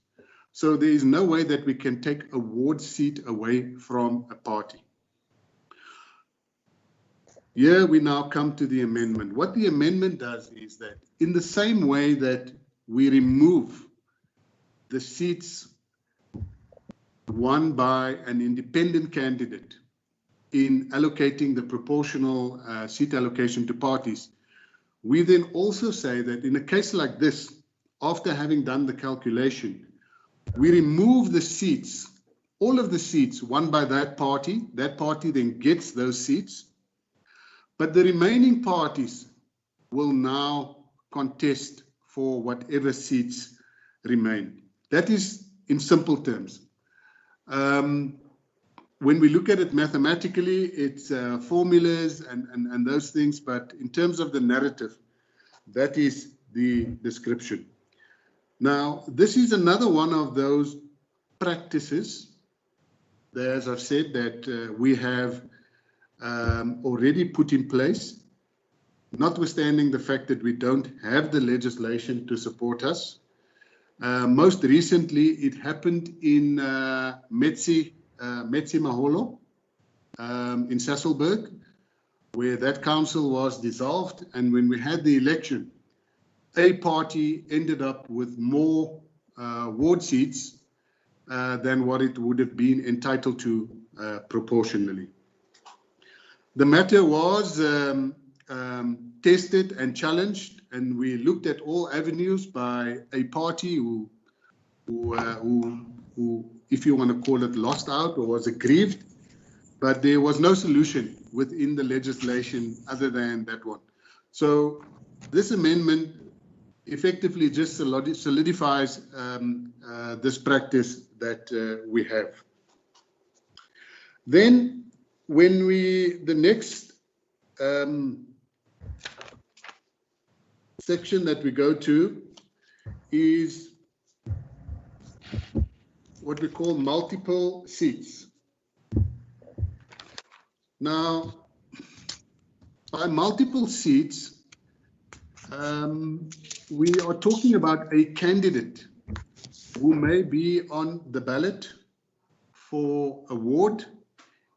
So there is no way that we can take a ward seat away from a party. Here we now come to the amendment. What the amendment does is that in the same way that we remove the seats won by an independent candidate in allocating the proportional seat allocation to parties, we then also say that in a case like this, after having done the calculation, we remove the seats, all of the seats won by that party then gets those seats, but the remaining parties will now contest for whatever seats remain. That is in simple terms. When we look at it mathematically, it's formulas and those things, but in terms of the narrative, that is the description. Now, this is another one of those practices, as I've said, that we have already put in place, notwithstanding the fact that we don't have the legislation to support us. Most recently, it happened in Metsi Maholo in Sasolburg, where that council was dissolved. And when we had the election, a party ended up with more ward seats than what it would have been entitled to proportionally. The matter was tested and challenged, and we looked at all avenues by a party who, if you want to call it, lost out or was aggrieved, but there was no solution within the legislation other than that one. So this amendment effectively just solidifies this practice that we have. Then when the next section that we go to is what we call multiple seats. Now, by multiple seats, we are talking about a candidate who may be on the ballot for a ward.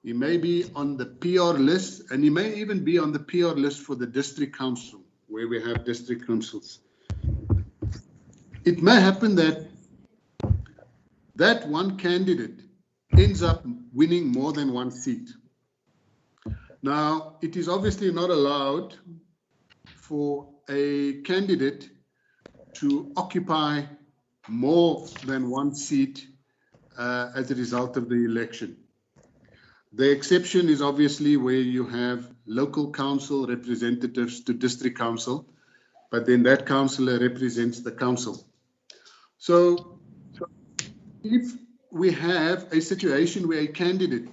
He may be on the PR list, and he may even be on the PR list for the district council, where we have district councils. It may happen that that one candidate ends up winning more than one seat. Now, it is obviously not allowed for a candidate to occupy more than one seat as a result of the election. The exception is obviously where you have local council representatives to district council, but then that councillor represents the council. So if we have a situation where a candidate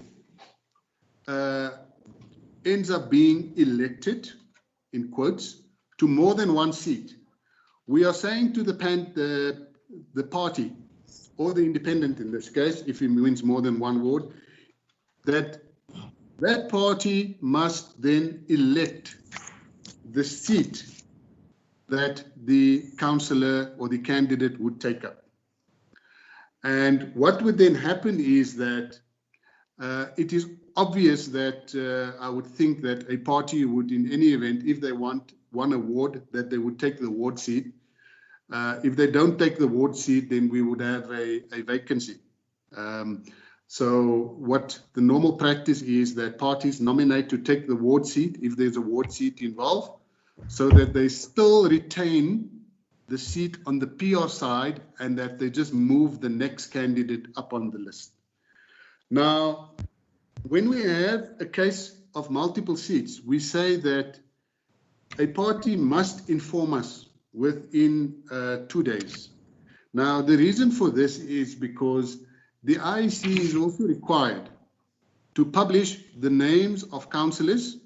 ends up being elected, in quotes, to more than one seat, we are saying to the party, or the independent in this case, if he wins more than one ward, that that party must then elect the seat that the councillor or the candidate would take up. And what would then happen is that it is obvious that I would think that a party would, in any event, if they won a ward, that they would take the ward seat. If they don't take the ward seat, then we would have a vacancy. So what the normal practice is that parties nominate to take the ward seat if there's a ward seat involved, so that they still retain the seat on the PR side and that they just move the next candidate up on the list. Now, when we have a case of multiple seats, we say that a party must inform us within 2 days. Now, the reason for this is because the IEC is also required to publish the names of councillors,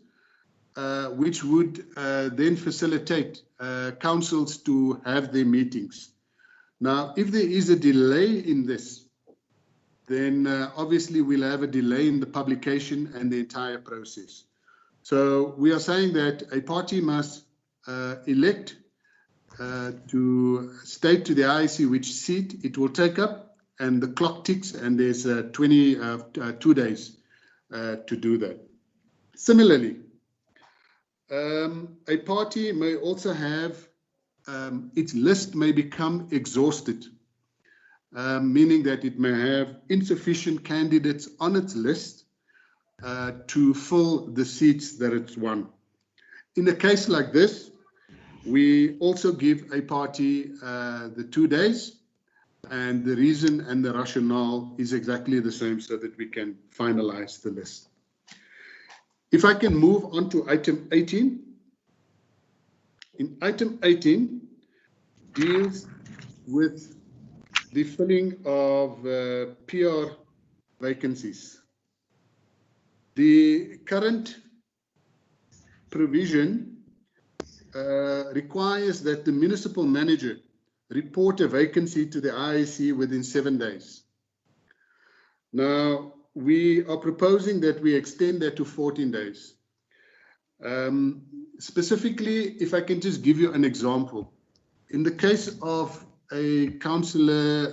which would then facilitate councils to have their meetings. Now, if there is a delay in this, then obviously we'll have a delay in the publication and the entire process. So we are saying that a party must elect to state to the IEC which seat it will take up, and the clock ticks, and there's 2 days to do that. Similarly, a party may also have its list may become exhausted, meaning that it may have insufficient candidates on its list to fill the seats that it's won. In a case like this, we also give a party the 2 days, and the reason and the rationale is exactly the same, so that we can finalize the list. If I can move on to item 18. In item 18 deals with the filling of PR vacancies. The current provision requires that the municipal manager report a vacancy to the IEC within 7 days. Now, we are proposing that we extend that to 14 days. Specifically, if I can just give you an example, in the case of a councillor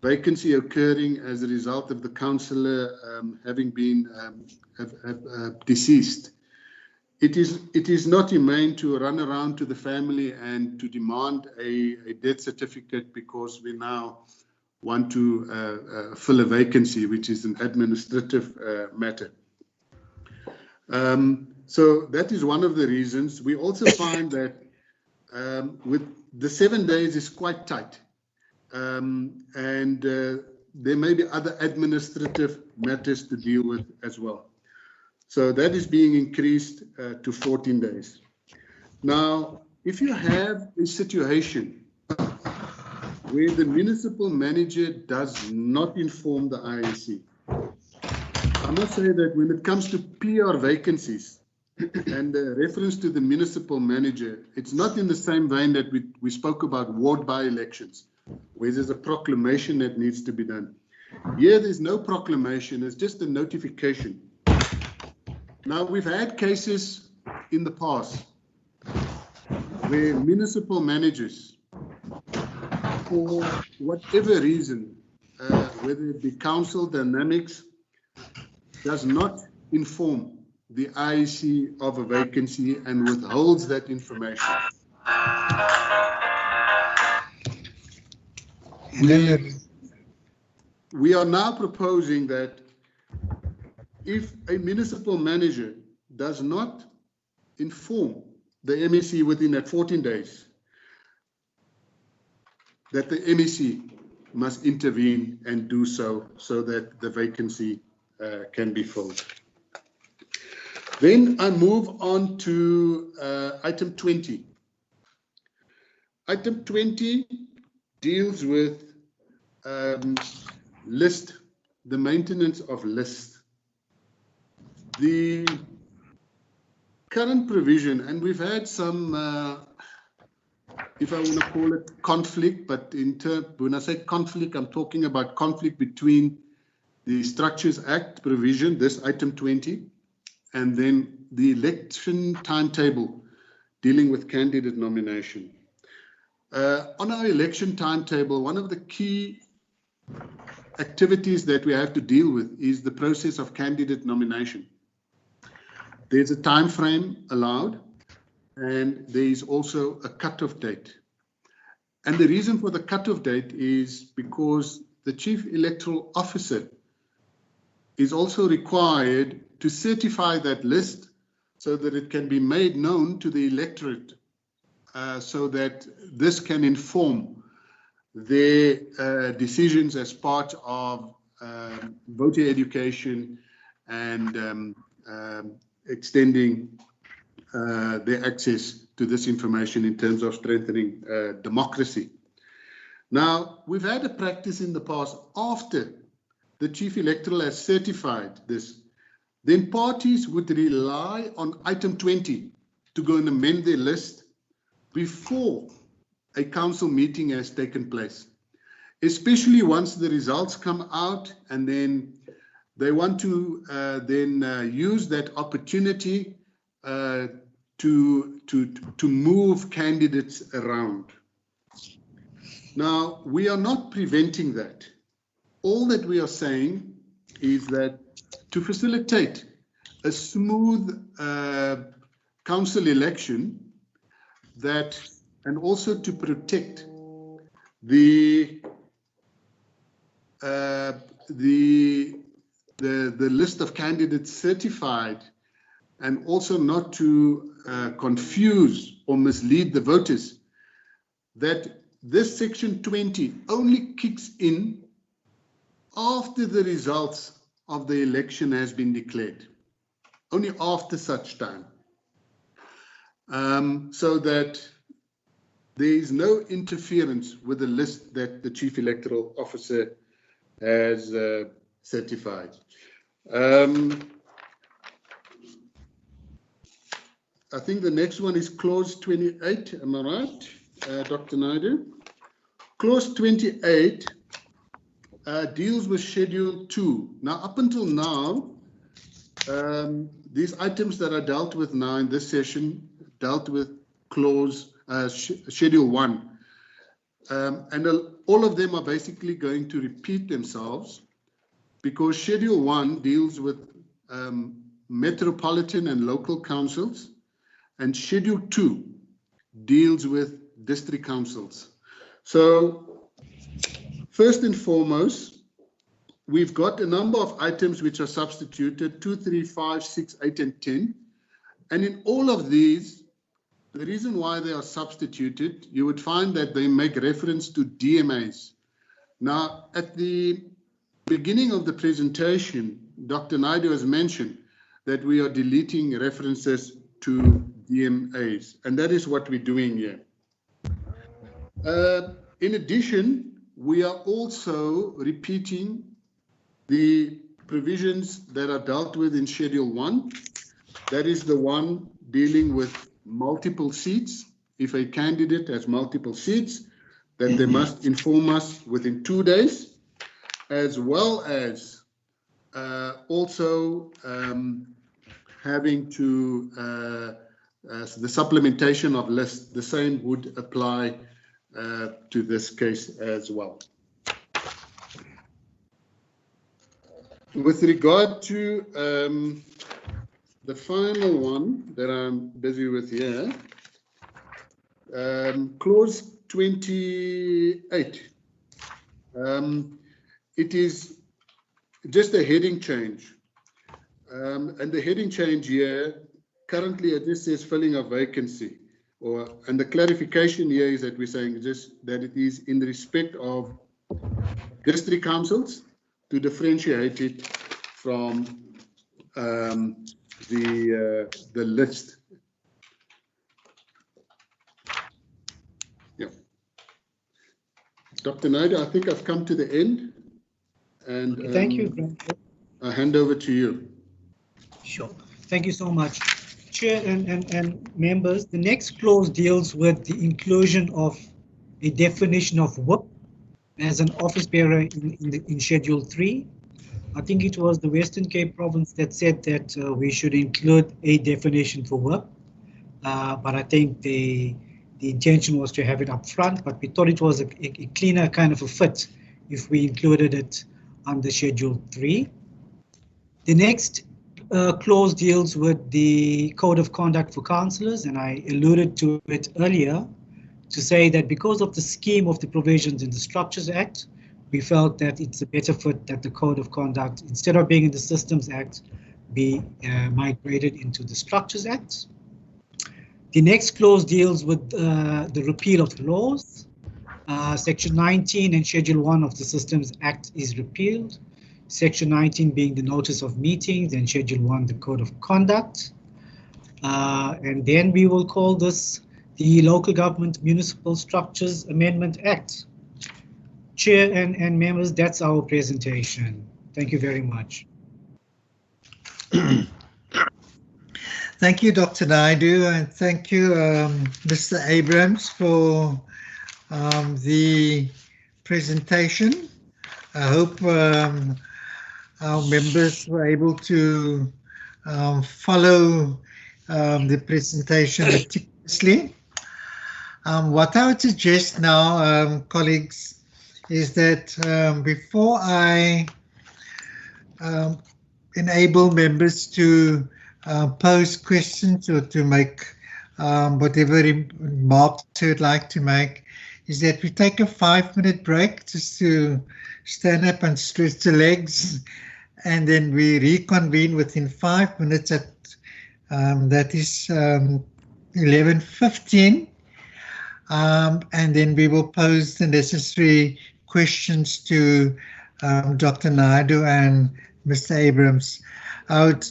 vacancy occurring as a result of the councillor having been deceased, it is not humane to run around to the family and to demand a death certificate because we now want to fill a vacancy, which is an administrative matter. So that is one of the reasons. We also find that with the 7 days is quite tight. There may be other administrative matters to deal with as well. So that is being increased to 14 days. Now, if you have a situation where the municipal manager does not inform the IEC, I must say that when it comes to PR vacancies and the reference to the municipal manager, it's not in the same vein that we spoke about ward by-elections, where there's a proclamation that needs to be done. Here, there's no proclamation, it's just a notification. Now, we've had cases in the past where municipal managers, for whatever reason, whether it be council dynamics, does not inform the IEC of a vacancy and withholds that information. We are now proposing that if a municipal manager does not inform the MEC within that 14 days, that the MEC must intervene and do so that the vacancy can be filled. Then I move on to item 20. Item 20 deals with list, the maintenance of lists. The current provision, and we've had some, if I want to call it conflict, but when I say conflict, I'm talking about conflict between the Structures Act provision, this item 20, and then the election timetable dealing with candidate nomination. On our election timetable, one of the key activities that we have to deal with is the process of candidate nomination. There's a time frame allowed, and there is also a cutoff date. And the reason for the cutoff date is because the Chief Electoral Officer is also required to certify that list so that it can be made known to the electorate, so that this can inform their decisions as part of voter education and extending their access to this information in terms of strengthening democracy. Now, we've had a practice in the past after the Chief Electoral has certified this, then parties would rely on item 20 to go and amend their list before a council meeting has taken place, especially once the results come out and then they want to use that opportunity to move candidates around. Now, we are not preventing that. All that we are saying is that to facilitate a smooth council election, and also to protect the list of candidates certified, and also not to confuse or mislead the voters, that this section 20 only kicks in after the results of the election has been declared, only after such time, so that there is no interference with the list that the Chief Electoral Officer has certified. I think the next one is clause 28, am I right, Dr. Naidu? Clause 28 deals with Schedule 2. Now, up until now, these items that are dealt with now in this session dealt with Schedule 1. And all of them are basically going to repeat themselves because Schedule 1 deals with metropolitan and local councils, and Schedule 2 deals with district councils. So first and foremost, we've got a number of items which are substituted, 2, 3, 5, 6, 8, and 10. And in all of these, the reason why they are substituted, you would find that they make reference to DMAs. Now, at the beginning of the presentation, Dr. Naidu has mentioned that we are deleting references to DMAs, and that is what we're doing here. In addition, we are also repeating the provisions that are dealt with in Schedule 1. That is the one dealing with multiple seats. If a candidate has multiple seats, then they must inform us within 2 days, as well as also having to the supplementation of lists. The same would apply to this case as well. With regard to the final one that I'm busy with here, clause 28. It is just a heading change. And the heading change here, currently it just says filling a vacancy. And the clarification here is that we're saying just that it is in respect of district councils to differentiate it from the list. Yeah. Dr. Naidu, I think I've come to the end. And thank you. I hand over to you. Sure. Thank you so much. Chair and members, the next clause deals with the inclusion of a definition of whip as an office bearer in Schedule 3. I think it was the Western Cape province that said that we should include a definition for whip, but I think the intention was to have it up front, but we thought it was a cleaner kind of a fit if we included it under Schedule 3. The next clause deals with the Code of Conduct for Councillors, and I alluded to it earlier to say that because of the scheme of the provisions in the Structures Act, we felt that it's a better fit that the Code of Conduct, instead of being in the Systems Act, be migrated into the Structures Act. The next clause deals with the repeal of laws. Section 19 and Schedule 1 of the Systems Act is repealed. Section 19 being the notice of meetings, and Schedule 1 the Code of Conduct. And then we will call this the Local Government Municipal Structures Amendment Act. Chair and members, that's our presentation. Thank you very much. Thank you, Dr. Naidu, and thank you, Mr. Abrams, for the presentation. I hope our members were able to follow the presentation meticulously. What I would suggest now, colleagues, is that before I enable members to pose questions or to make whatever remarks they would like to make, is that we take a 5-minute break just to stand up and stretch the legs, and then we reconvene within 5 minutes at that is 11:15, and then we will pose the necessary questions to Dr. Naidu and Mr. Abrams. I would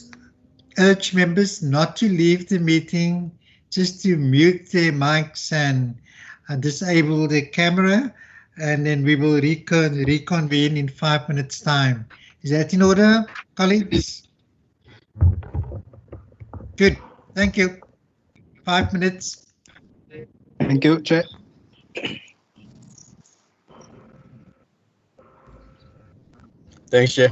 urge members not to leave the meeting, just to mute their mics and disable their camera, and then we will reconvene in 5 minutes' time. Is that in order, colleagues? Good, thank you. 5 minutes. Thank you, Chair. Thanks, Chair.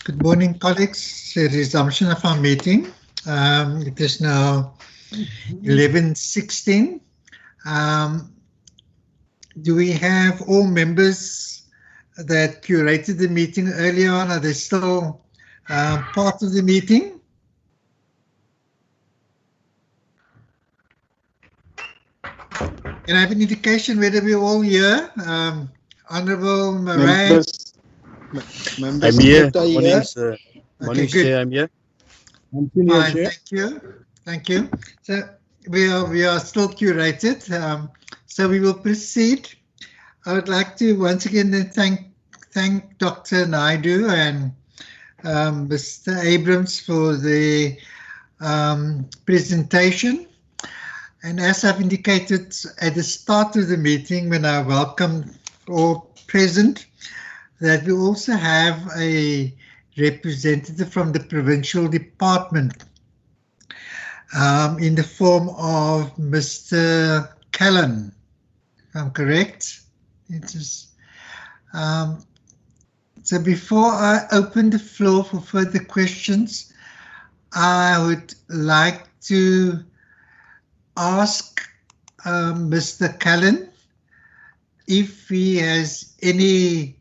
Good morning, colleagues. The resumption of our meeting. It is now 11:16. Do we have all members that curated the meeting earlier on? Are they still part of the meeting? Can I have an indication whether we're all here? Honourable Murray. I'm here. Morning, sir. Morning, Okay, Chair. I'm here. I'm still here, fine, Chair. thank you. Thank you. So we are still curated. So we will proceed. I would like to once again thank Dr. Naidu and Mr. Abrams for the presentation. And as I've indicated at the start of the meeting, when I welcomed all present, that we also have a representative from the Provincial Department in the form of Mr. Callan, if I'm correct. It is, so before I open the floor for further questions, I would like to ask Mr. Callan if he has any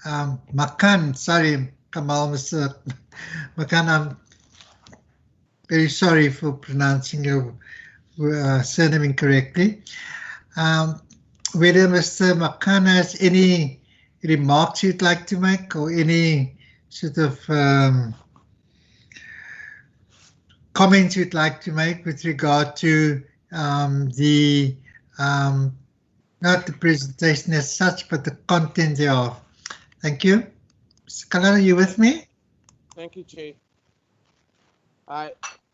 Makan, sorry, Kamal, Mr. Makan, I'm very sorry for pronouncing your surname incorrectly. Whether Mr. Makan has any remarks you'd like to make or any sort of comments you'd like to make with regard to the not the presentation as such, but the content thereof. Thank you. Mr. Kalana, are you with me? Thank you, Chair.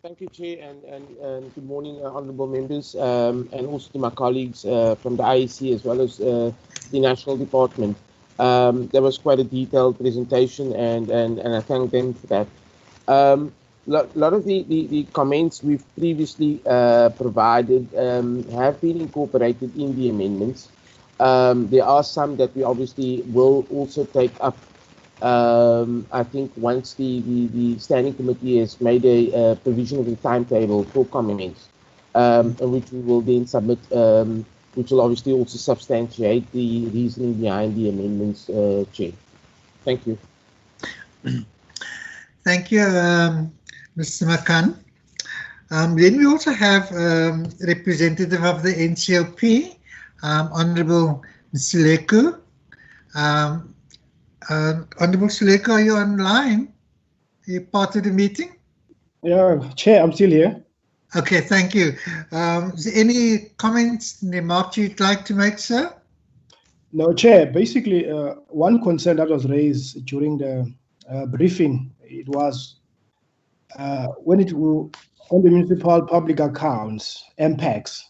Thank you, Chair, and good morning, honourable members, and also to my colleagues from the IEC as well as the National Department. There was quite a detailed presentation, and I thank them for that. A lot of the comments we've previously provided have been incorporated in the amendments. There are some that we obviously will also take up. I think once the standing committee has made a provision of the timetable for comments, which we will then submit, which will obviously also substantiate the reasoning behind the amendments, Chair. Thank you. Thank you, Mr. Makan. Then we also have representative of the NCOP, Honourable Sileko. Honourable Sileko, are you online? Are you part of the meeting? Yeah, Chair, I'm still here. Okay, thank you. Is there any comments, remarks you'd like to make, sir? No, Chair, basically one concern that was raised during the briefing, it was when it will, on the municipal public accounts, MPACs,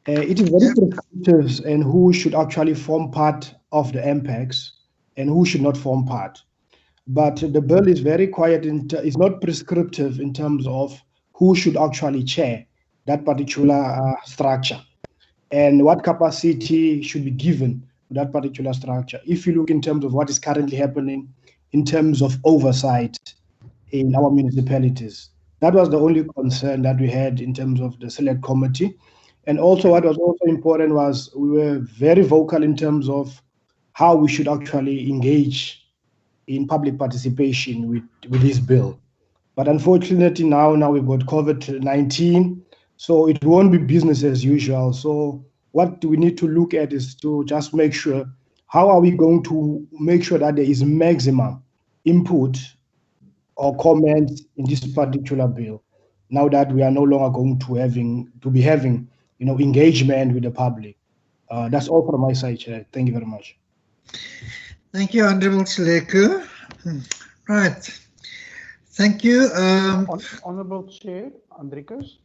it is very prescriptive and who should actually form part of the MPACs and who should not form part. But the bill is very quiet, it's not prescriptive in terms of who should actually chair that particular structure and what capacity should be given to that particular structure. If you look in terms of what is currently happening in terms of oversight in our municipalities, that was the only concern that we had in terms of the select committee. And also what was also important was we were very vocal in terms of how we should actually engage in public participation with this bill. But unfortunately now we've got COVID-19, so it won't be business as usual. So what we need to look at is to just make sure, how are we going to make sure that there is maximum input or comments in this particular bill, now that we are no longer going to be having engagement with the public. That's all from my side, Chair. Thank you very much. Thank you, Honourable Sileko. Right. Thank you. Honourable Chair, Andrikus.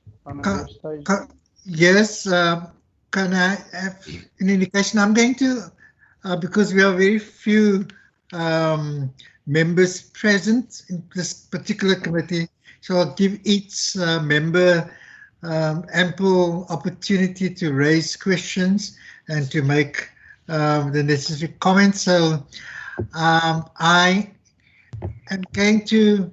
Yes, can I have an indication? I'm going to, because we have very few members present in this particular committee, so I'll give each member ample opportunity to raise questions and to make the necessary comments. So I am going to,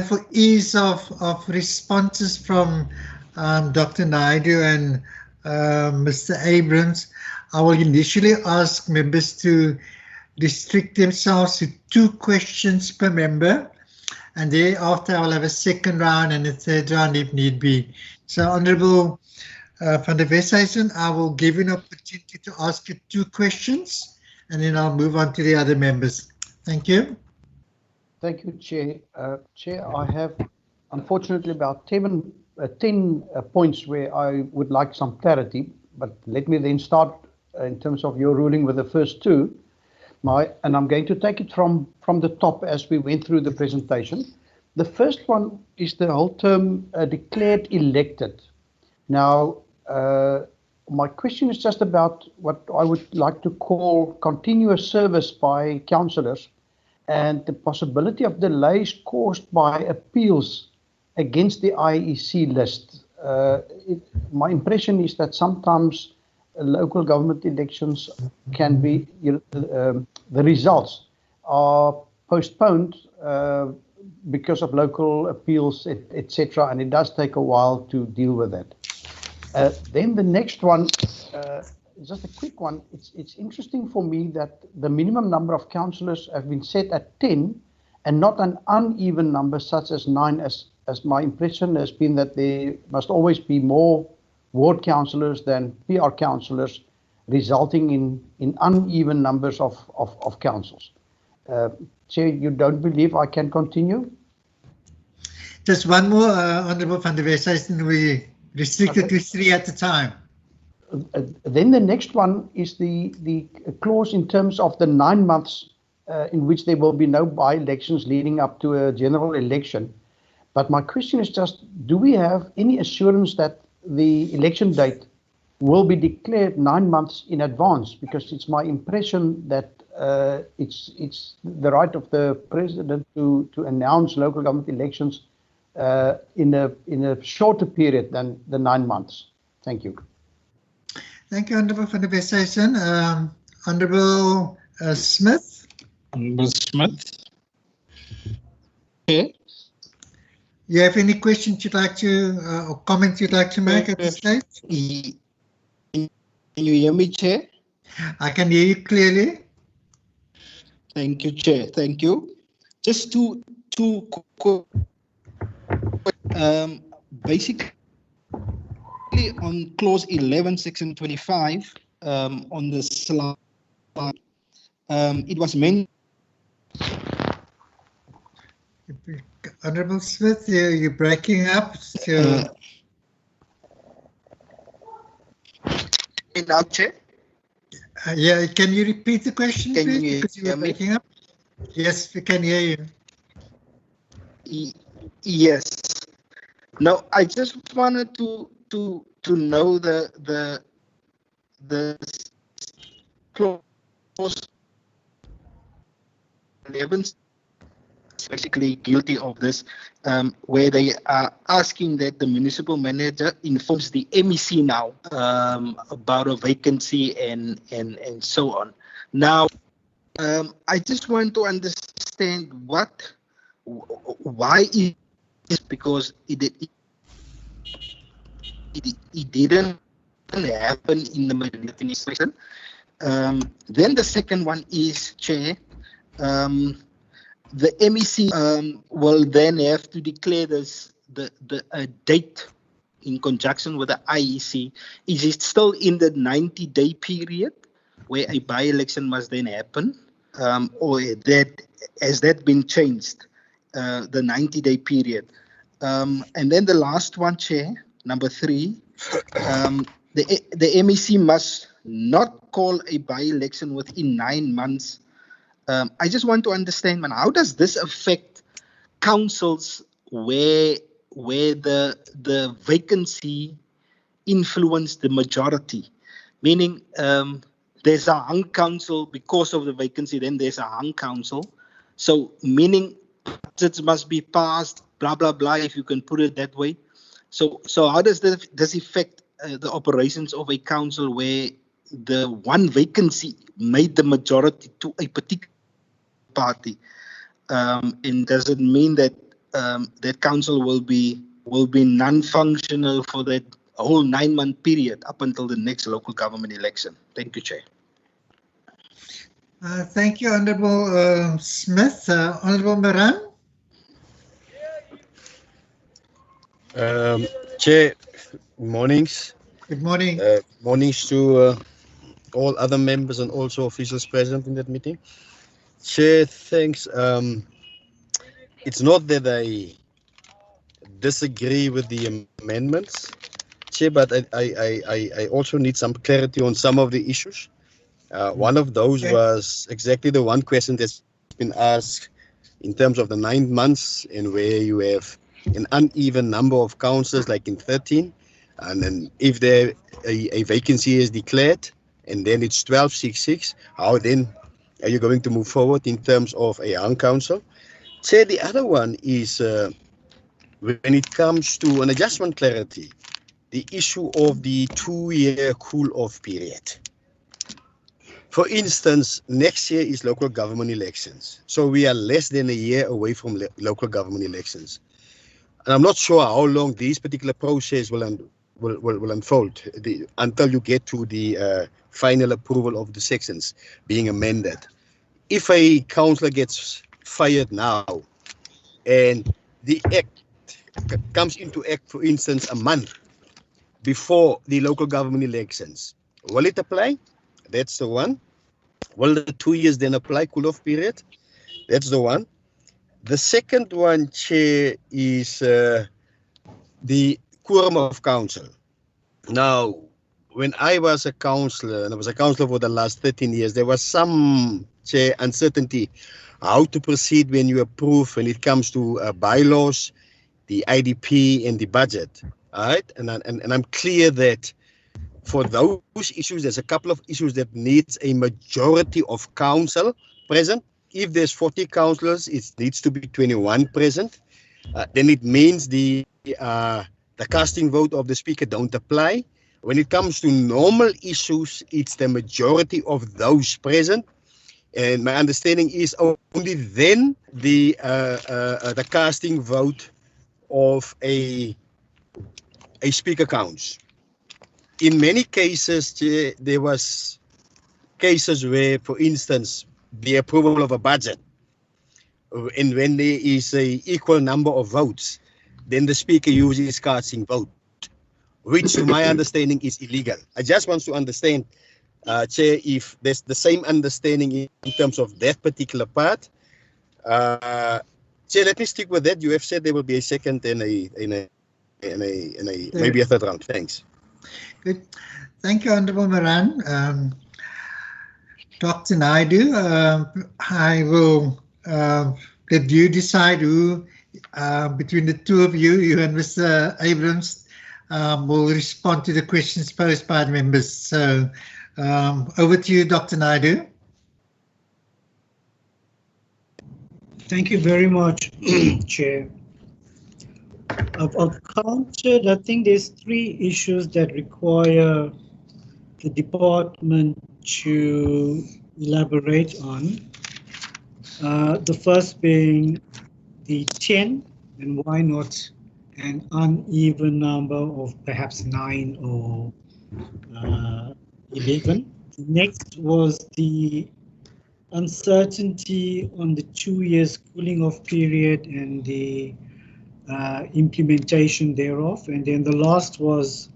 for ease of responses from Dr. Naidu and Mr. Abrams, I will initially ask members to restrict themselves to 2 questions per member, and thereafter I will have a second round and a third round if need be. So, Honourable van der Westhuizen, I will give you an opportunity to ask you 2 questions, and then I'll move on to the other members. Thank you. Thank you, Chair. Chair, I have unfortunately about 10 points where I would like some clarity, but let me then start in terms of your ruling with the first 2. And I'm going to take it from the top as we went through the presentation. The first one is the whole term declared elected. Now, my question is just about what I would like to call continuous service by councillors and the possibility of delays caused by appeals against the IEC list. My impression is that sometimes local government elections can be, the results are postponed because of local appeals, etc., and it does take a while to deal with that. Then the next one, just a quick one. It's interesting for me that the minimum number of councillors have been set at 10 and not an uneven number such as 9, as my impression has been that there must always be more ward councillors than PR councillors, resulting in uneven numbers of councils. Chair, you don't believe I can continue? Just one more, Honourable van der Westhuizen, we restricted to 3 at a time. Then the next one is the clause in terms of the 9 months in which there will be no by-elections leading up to a general election. But my question is just, do we have any assurance that the election date will be declared 9 months in advance? Because it's my impression that it's the right of the president to announce local government elections in a shorter period than the 9 months. Thank you. Thank you, Honourable van der Westhuizen. Honourable Smith. Honourable Smith. Okay. You have any questions you'd like to, or comments you'd like to make at this stage? Can you hear me, Chair? I can hear you clearly. Thank you, Chair. Thank you. Just two basically on clause 11, section 25, on the slide, it was mentioned. Honourable Smith, you're breaking up. So Now, Chair? Yeah, can you repeat the question, Can please? you Because you were hear me? breaking up. Yes, we can hear you. Yes. No, I just wanted to know the clause 11 basically guilty of this, where they are asking that the municipal manager informs the MEC now about a vacancy and so on. Now, I just want to understand why is because it didn't happen in the administration. Then the second one is, Chair, the MEC will then have to declare the date in conjunction with the IEC. Is it still in the 90-day period where a by-election must then happen, or has that been changed, the 90-day period? And then the last one, Chair, number 3, the MEC must not call a by-election within 9 months. I just want to understand, man, how does this affect councils where the vacancy influenced the majority? Meaning, there's a hung council because of the vacancy, then there's a hung council. So, meaning budgets must be passed, blah, blah, blah, if you can put it that way. So how does this affect the operations of a council where the one vacancy made the majority to a particular party? And does it mean that that council will be non-functional for that whole 9-month period up until the next local government election? Thank you, Chair. Thank you, Honourable Smith. Honourable Moran. Chair, mornings. Good morning. Mornings to all other members and also officials present in that meeting. Chair, thanks. It's not that I disagree with the amendments, Chair, but I also need some clarity on some of the issues. One of those was exactly the one question that's been asked in terms of the 9 months and where you have an uneven number of councillors, like in 13, and then if there a vacancy is declared and then it's 1266, how then are you going to move forward in terms of a hung council? Chair, the other one is when it comes to, and I just want clarity, the issue of the 2-year cool-off period. For instance, next year is local government elections. So we are less than a year away from local government elections. And I'm not sure how long this particular process will unfold until you get to the final approval of the sections being amended. If a councillor gets fired now and the act comes into act, for instance, a month before the local government elections, will it apply? That's the one. Will the 2 years then apply, cool-off period? That's the one. The second one, Chair, is the quorum of council. Now, when I was a councillor, and I was a councillor for the last 13 years, there was some, Chair, uncertainty how to proceed when you approve when it comes to bylaws, the IDP, and the budget. All right, and I'm clear that for those issues, there's a couple of issues that needs a majority of council present. If there's 40 councillors, it needs to be 21 present. Then it means the casting vote of the speaker don't apply. When it comes to normal issues, it's the majority of those present. And my understanding is only then the casting vote of a speaker counts. In many cases, there was cases where, for instance, the approval of a budget, and when there is a equal number of votes, then the speaker uses casting vote, which to my understanding is illegal. I just want to understand, Chair, if there's the same understanding in terms of that particular part. Chair, let me stick with that. You have said there will be a second and maybe a third round. Thanks. Good. Thank you, Honourable Moran. Dr. Naidu, I will let you decide who, between the two of you, you and Mr. Abrams, will respond to the questions posed by the members. So over to you, Dr. Naidu. Thank you very much, Chair. I've counted, I think there's 3 issues that require the department to elaborate on. The first being the 10, and why not an uneven number of perhaps 9 or 11. The next was the uncertainty on the 2 years cooling off period and the implementation thereof. And then the last was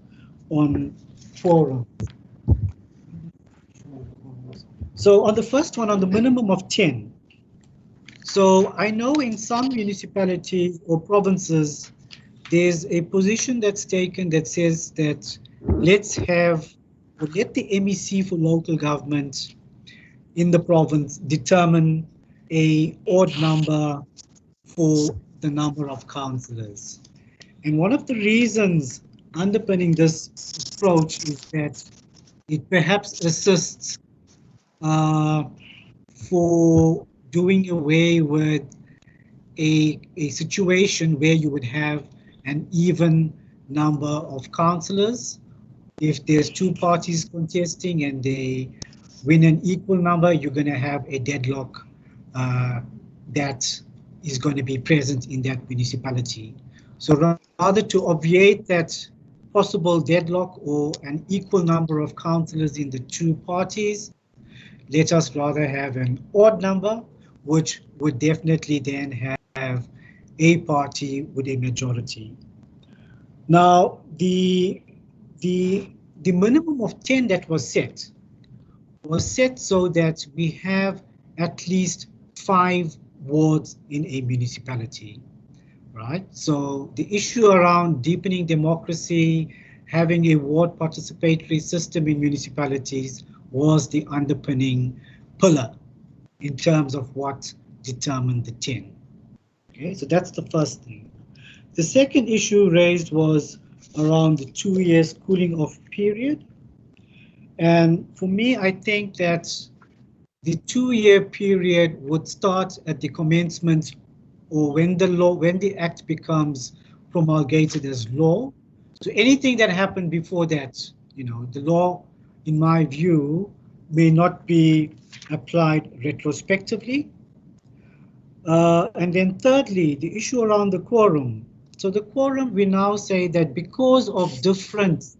on quorum. So on the first one, on the minimum of 10. So I know in some municipalities or provinces, there's a position that's taken that says that let the MEC for local government in the province determine a odd number for the number of councillors. And one of the reasons underpinning this approach is that it perhaps assists for doing away with a situation where you would have an even number of councillors. If there's two parties contesting and they win an equal number, you're going to have a deadlock that is going to be present in that municipality. So rather to obviate that possible deadlock or an equal number of councillors in the two parties, let us rather have an odd number, which would definitely then have a party with a majority. Now, the minimum of 10 that was set so that we have at least 5 wards in a municipality, right? So the issue around deepening democracy, having a ward participatory system in municipalities was the underpinning pillar in terms of what determined the 10. Okay, so that's the first thing. The second issue raised was around the 2-year cooling off period. And for me, I think that the 2-year period would start at the commencement or when the act becomes promulgated as law. So anything that happened before that, you know, the law, in my view, may not be applied retrospectively. And then thirdly, the issue around the quorum. So the quorum, we now say that because of different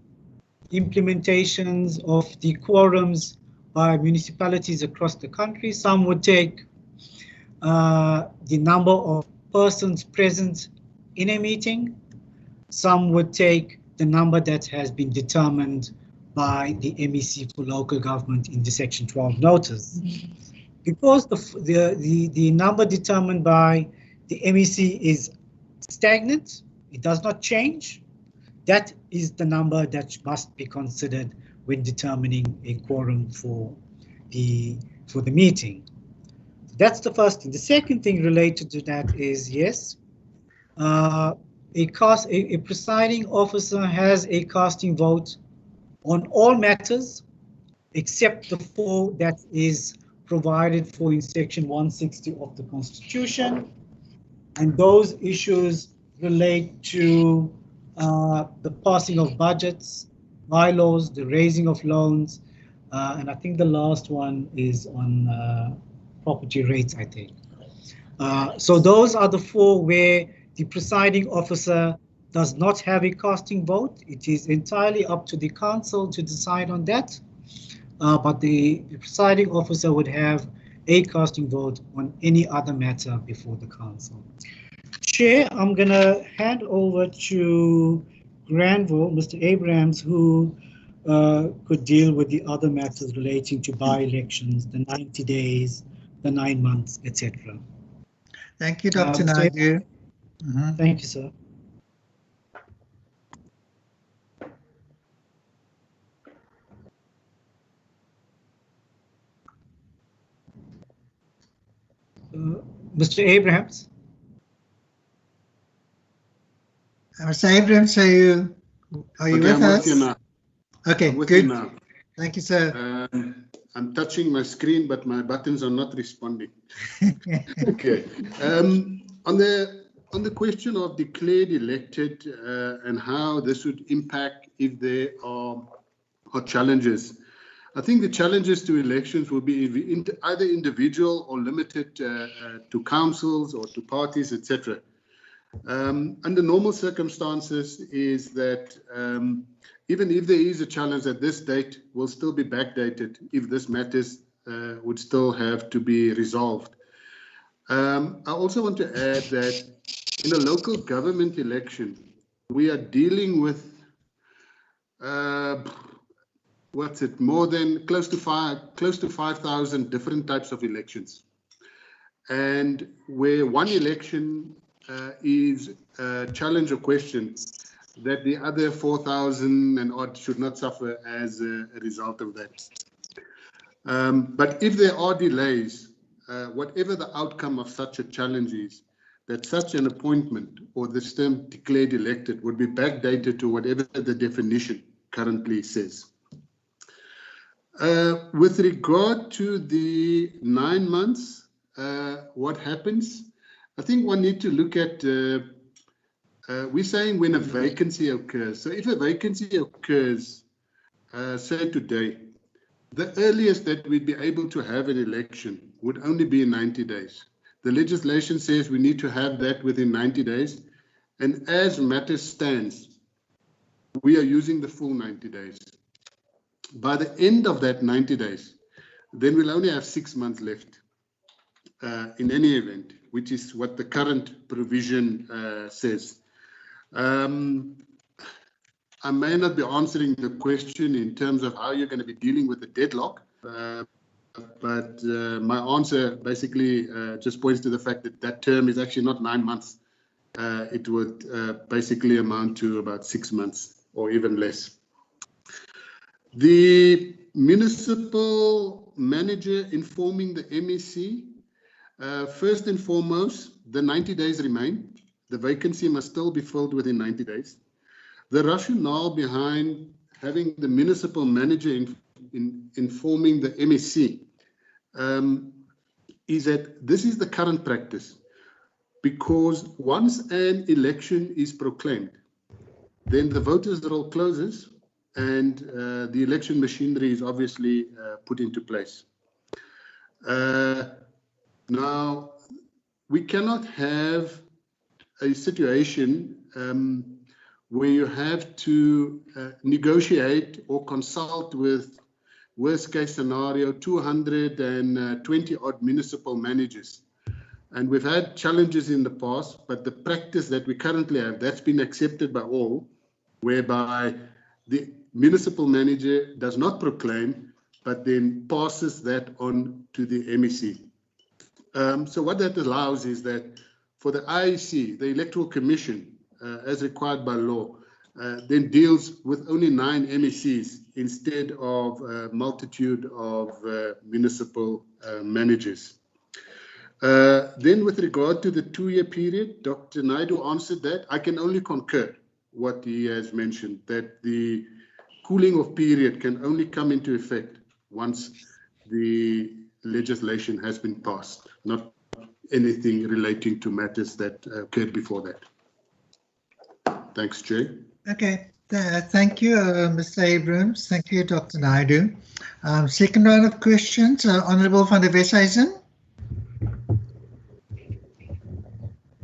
implementations of the quorums by municipalities across the country, some would take the number of persons present in a meeting, some would take the number that has been determined by the MEC for local government in the Section 12 notice. Because the number determined by the MEC is stagnant, it does not change, that is the number that must be considered when determining a quorum for the meeting. That's the first thing. The second thing related to that is, yes, a presiding officer has a casting vote on all matters except the 4 that is provided for in Section 160 of the Constitution. And those issues relate to the passing of budgets, bylaws, the raising of loans, and I think the last one is on property rates, I think. So those are the 4 where the presiding officer does not have a casting vote. It is entirely up to the council to decide on that. But the presiding officer would have a casting vote on any other matter before the council. Chair, I'm going to hand over to Granville, Mr. Abrahams, who could deal with the other matters relating to by-elections, the 90 days, the 9 months, etc. Thank you, Dr. Naidu. Thank you, sir. Mr. Abrahams? Mr. Abrahams, are you with us? Now. Okay, good. Now. Thank you, sir. I'm touching my screen, but my buttons are not responding. Okay. On the question of declared elected and how this would impact if there are challenges, I think the challenges to elections will be either individual or limited to councils or to parties, etc. Under normal circumstances is that even if there is a challenge at this date, will still be backdated if this matters would still have to be resolved. I also want to add that in a local government election, we are dealing with more than close to 5,000 different types of elections, and where one election is a challenge or question, that the other 4,000 and odd should not suffer as a result of that. But if there are delays, whatever the outcome of such a challenge is, that such an appointment or this term declared elected would be backdated to whatever the definition currently says. With regard to the 9 months, what happens? I think one need to look at we're saying when a vacancy occurs. So if a vacancy occurs, say today, the earliest that we'd be able to have an election would only be in 90 days. The legislation says we need to have that within 90 days. And as matters stands, we are using the full 90 days. By the end of that 90 days, then we'll only have 6 months left in any event, which is what the current provision says. I may not be answering the question in terms of how you're going to be dealing with the deadlock, but my answer basically just points to the fact that that term is actually not 9 months. It would basically amount to about 6 months or even less. The municipal manager informing the MEC, first and foremost, the 90 days remain. The vacancy must still be filled within 90 days. The rationale behind having the municipal manager informing the MEC is that this is the current practice, because once an election is proclaimed, then the voters' roll closes and the election machinery is obviously put into place. Now, we cannot have a situation where you have to negotiate or consult with, worst case scenario, 220 odd municipal managers. And we've had challenges in the past, but the practice that we currently have, that's been accepted by all, whereby the municipal manager does not proclaim, but then passes that on to the MEC. So what that allows is that for the IEC, the Electoral Commission, as required by law, then deals with only 9 MECs instead of a multitude of municipal managers. Then with regard to the 2-year period, Dr. Naidu answered that. I can only concur what he has mentioned, that the cooling off period can only come into effect once the legislation has been passed, not anything relating to matters that occurred before that. Thanks, Jay. Okay, thank you, Mr. Abrams. Thank you, Dr. Naidu. Second round of questions, Honourable van der Westhuizen.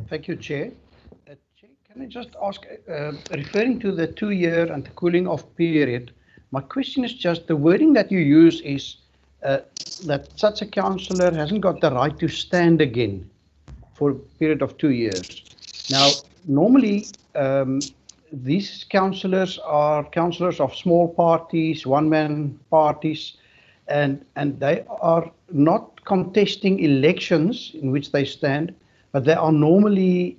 Thank you, Chair. Chair, can I just ask, referring to the 2-year and the cooling off period, my question is just the wording that you use is that such a councillor hasn't got the right to stand again for a period of 2 years. Now, normally, these councillors are councillors of small parties, one-man parties, and they are not contesting elections in which they stand, but they are normally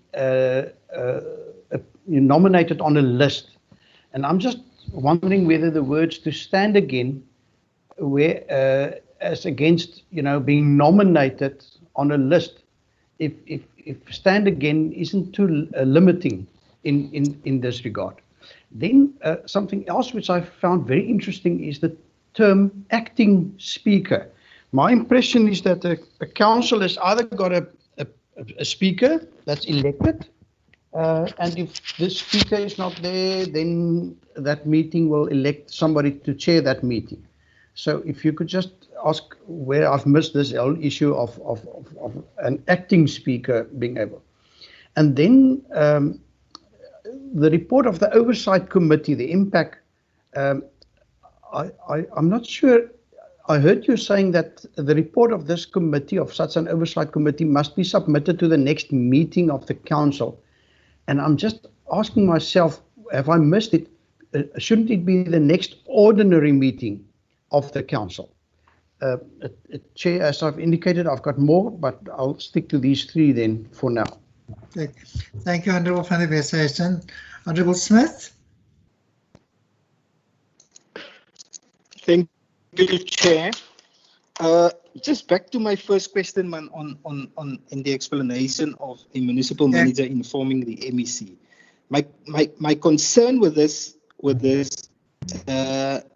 nominated on a list. And I'm just wondering whether the words "to stand again" where as against being nominated on a list, if stand again isn't too limiting in this regard. Then something else which I found very interesting is the term acting speaker. My impression is that a council has either got a speaker that's elected, and if the speaker is not there, then that meeting will elect somebody to chair that meeting. So if you could just ask where I've missed this whole issue of an acting speaker being able. And then the report of the Oversight Committee, the impact, I'm not sure. I heard you saying that the report of this committee, of such an Oversight Committee, must be submitted to the next meeting of the Council. And I'm just asking myself, have I missed it? Shouldn't it be the next ordinary meeting of the Council? Chair, as I've indicated, I've got more, but I'll stick to these 3 then for now. Okay. Thank you, Honourable van der Westhuizen. Honourable Smith. Thank you, Chair. Just back to my first question on in the explanation of a municipal manager informing the MEC. My concern with this,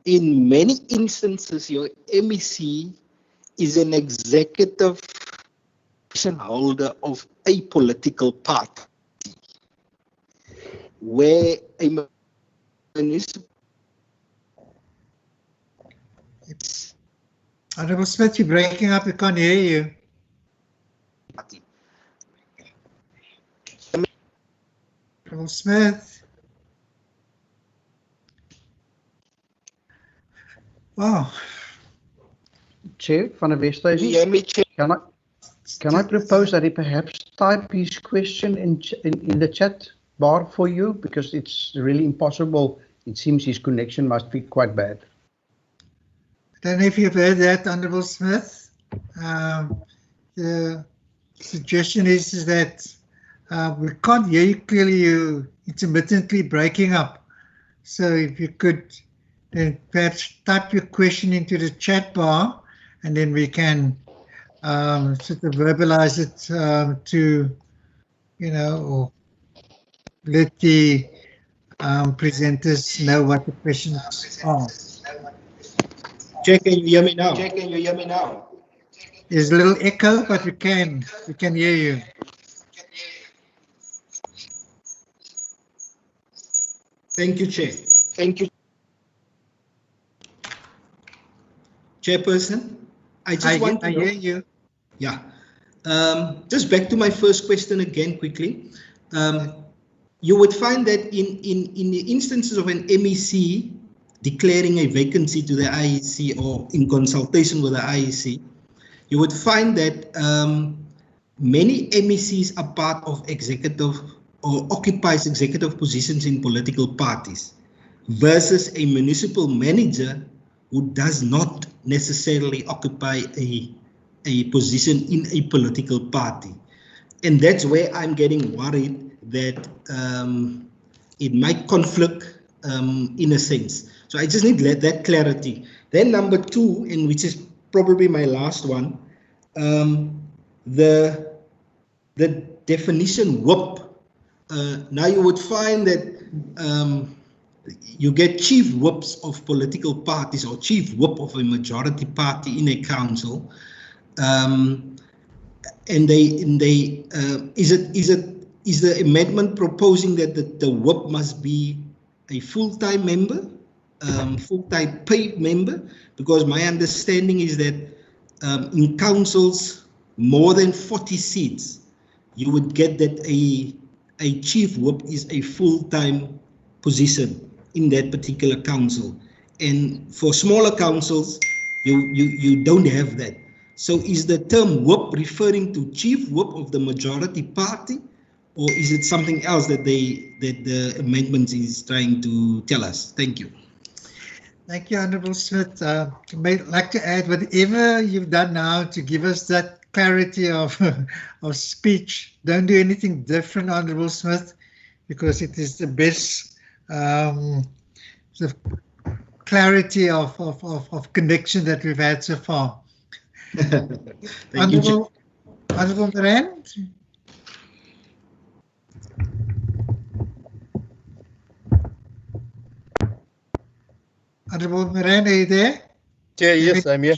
in many instances, your MEC is an executive holder of a political party. where a municipal Honourable Smith, you're breaking up. We can't hear you. party. Honourable Smith. Wow. Chair, Van der Can you Westhuizen, hear me, Chair? can I propose that he perhaps type his question in the chat bar for you, because it's really impossible. It seems his connection must be quite bad. I don't know if you've heard that, Honourable Smith. The suggestion is that we can't hear you clearly. You're intermittently breaking up. So if you could then perhaps type your question into the chat bar, and then we can sort of verbalize it to, or let the presenters know what the questions are. Chair, can you hear me now? Chair, can you hear me now? There's a little echo, but we can hear you. Thank you, Chair. Thank you. Chairperson, I hear you. Yeah. Just back to my first question again quickly. You would find that in the instances of an MEC declaring a vacancy to the IEC or in consultation with the IEC, you would find that many MECs are part of executive or occupies executive positions in political parties versus a municipal manager who does not necessarily occupy a position in a political party. And that's where I'm getting worried that it might conflict in a sense. So I just need that clarity. Then number two, and which is probably my last one, the definition whip. Now you would find that you get chief whips of political parties or chief whip of a majority party in a council, and is the amendment proposing that the whip must be a full-time member, full-time paid member? Because my understanding is that in councils more than 40 seats, you would get that a chief whip is a full-time position in that particular council, and for smaller councils you don't have that. So is the term whip referring to chief whip of the majority party, or is it something else that the amendment is trying to tell us? Thank you. Thank you, Honourable Smith. I may like to add whatever you've done now to give us that clarity of speech. Don't do anything different, Honourable Smith, because it is the best sort of clarity of connection that we've had so far. Honourable Moran. Honourable Moran, are you there? Chair, yes, I'm here.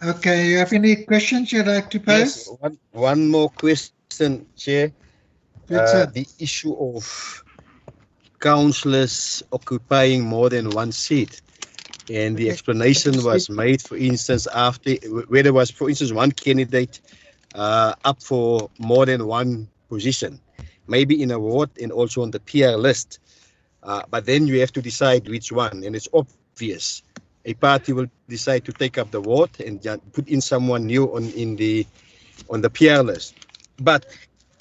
Okay, you have any questions you'd like to pose? Yes, one more question, Chair. Good, the issue of councillors occupying more than one seat, and the explanation was made, for instance, after where there was, for instance, one candidate up for more than one position, maybe in a ward and also on the PR list, but then you have to decide which one, and it's obvious. A party will decide to take up the ward and put in someone new on the PR list. But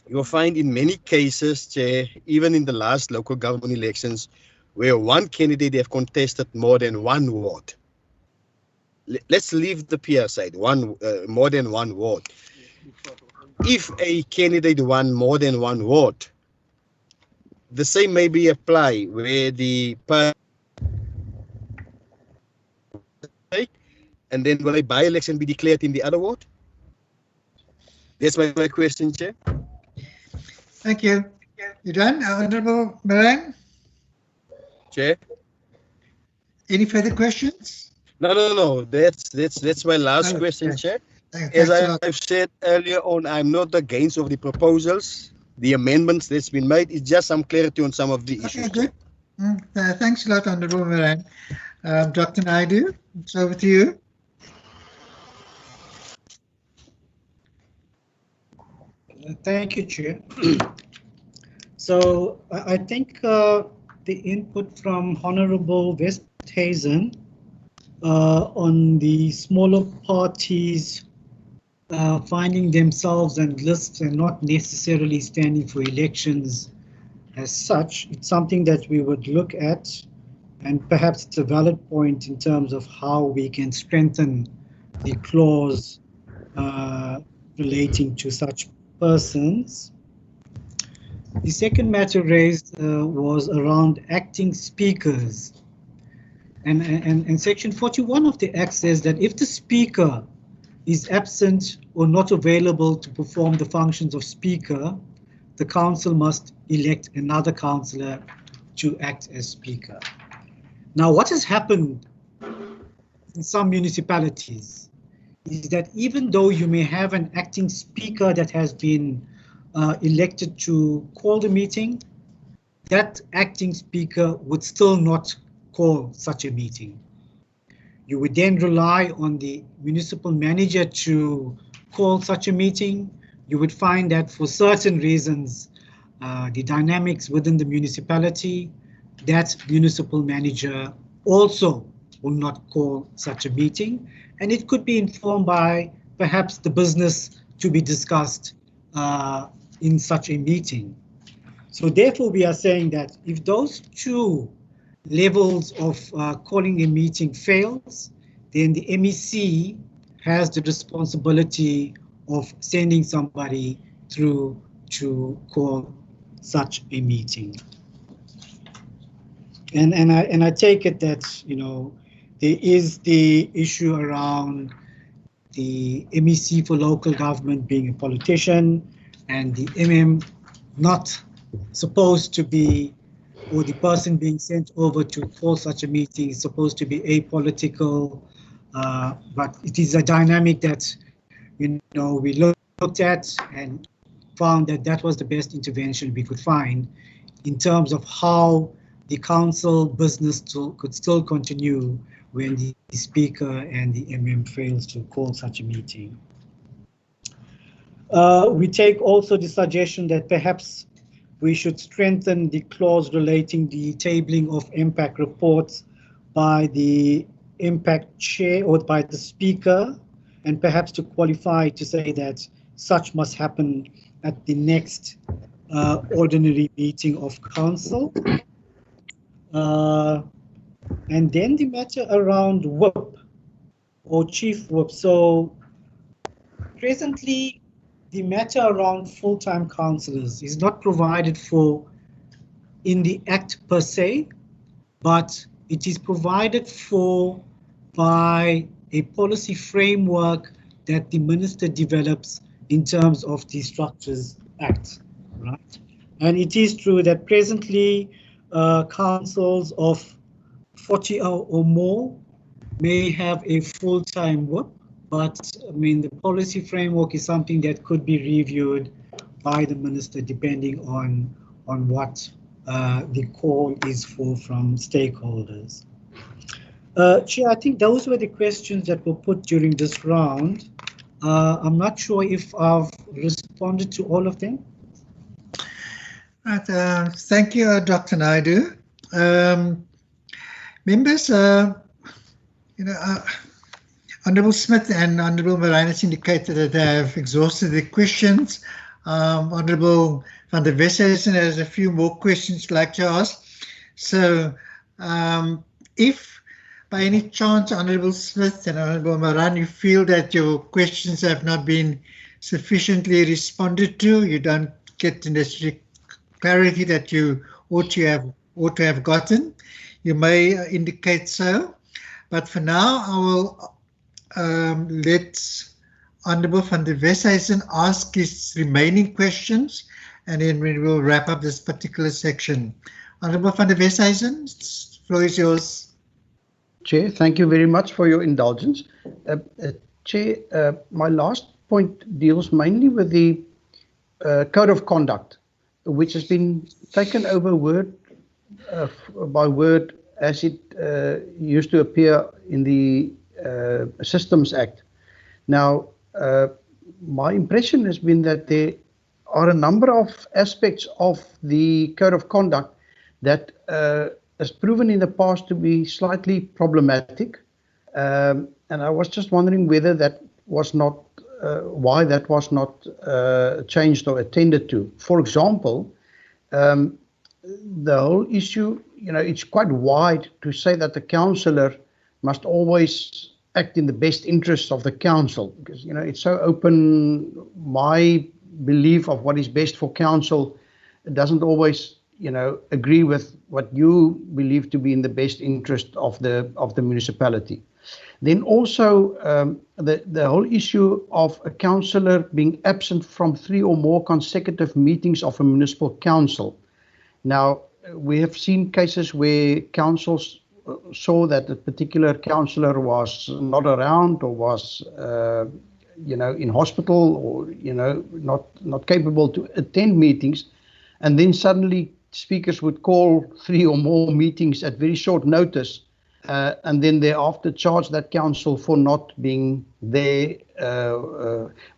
you'll find in many cases, Chair, even in the last local government elections, where one candidate have contested more than one ward. Let's leave the PR side, more than one ward. If a candidate won more than one ward, the same may be apply where the party, and then will a by-election be declared in the other ward? That's my question, Chair. Thank you. You done, Honourable Moran? Chair. Any further questions? No. That's my last question, Chair. As I've said earlier on, I'm not against of the proposals. the amendments that's been made. It's just some clarity on some of the issues. Okay, good. Thanks a lot, Honourable Moran. Dr. Naidu, it's over to you. Thank you, Chair. So I think the input from Honourable Westhuizen on the smaller parties finding themselves on lists and not necessarily standing for elections as such, it's something that we would look at, and perhaps it's a valid point in terms of how we can strengthen the clause relating to such persons. The second matter raised was around acting speakers. And Section 41 of the Act says that if the speaker is absent or not available to perform the functions of speaker, the council must elect another councillor to act as speaker. Now, what has happened in some municipalities is that even though you may have an acting speaker that has been elected to call the meeting, that acting speaker would still not call such a meeting. You would then rely on the municipal manager to call such a meeting. You would find that for certain reasons, the dynamics within the municipality, that municipal manager also will not call such a meeting. And it could be informed by perhaps the business to be discussed in such a meeting. So therefore, we are saying that if those two levels of calling a meeting fails, then the MEC has the responsibility of sending somebody through to call such a meeting. And I take it that, you know, there is the issue around the MEC for local government being a politician and the MM not supposed to be, or the person being sent over to call such a meeting is supposed to be apolitical, but it is a dynamic that, you know, we looked at and found that that was the best intervention we could find in terms of how the council business could still continue when the speaker and the MM fails to call such a meeting. We take also the suggestion that perhaps we should strengthen the clause relating the tabling of impact reports by the impact chair or by the speaker, and perhaps to qualify to say that such must happen at the next ordinary meeting of council. And then the matter around whip or chief whip. So presently, the matter around full-time councillors is not provided for in the Act per se, but it is provided for by a policy framework that the minister develops in terms of the Structures Act, right? And it is true that presently councils of 40 or more may have a full-time whip, but I mean, the policy framework is something that could be reviewed by the minister depending on what the call is for from stakeholders. Chair, I think those were the questions that were put during this round. I'm not sure if I've responded to all of them. Right, thank you, Dr. Naidu. Members, Honourable Smith and Honourable Moranis indicated that they have exhausted the questions. Honourable van der Westhuizen has a few more questions he'd like to ask. So if by any chance Honourable Smith and Honourable Moran, you feel that your questions have not been sufficiently responded to, you don't get the necessary clarity that you ought to have gotten, you may indicate so. But for now, I will let Honourable van der Westhuizen ask his remaining questions, and then we will wrap up this particular section. Honourable van der Westhuizen, the floor is yours. Chair, thank you very much for your indulgence. Chair, my last point deals mainly with the code of conduct which has been taken over word by word as it used to appear in the Systems Act. Now, my impression has been that there are a number of aspects of the Code of Conduct that has proven in the past to be slightly problematic. And I was just wondering whether that was not, why that was not changed or attended to. For example, the whole issue, it's quite wide to say that the councillor must always act in the best interests of the council, because, it's so open. My belief of what is best for council doesn't always, agree with what you believe to be in the best interest of the municipality. Then also the whole issue of a councillor being absent from 3 or more consecutive meetings of a municipal council. Now, we have seen cases where councils saw that a particular councillor was not around or was, in hospital or, not capable to attend meetings, and then suddenly speakers would call 3 or more meetings at very short notice, and then thereafter charge that council for not being there.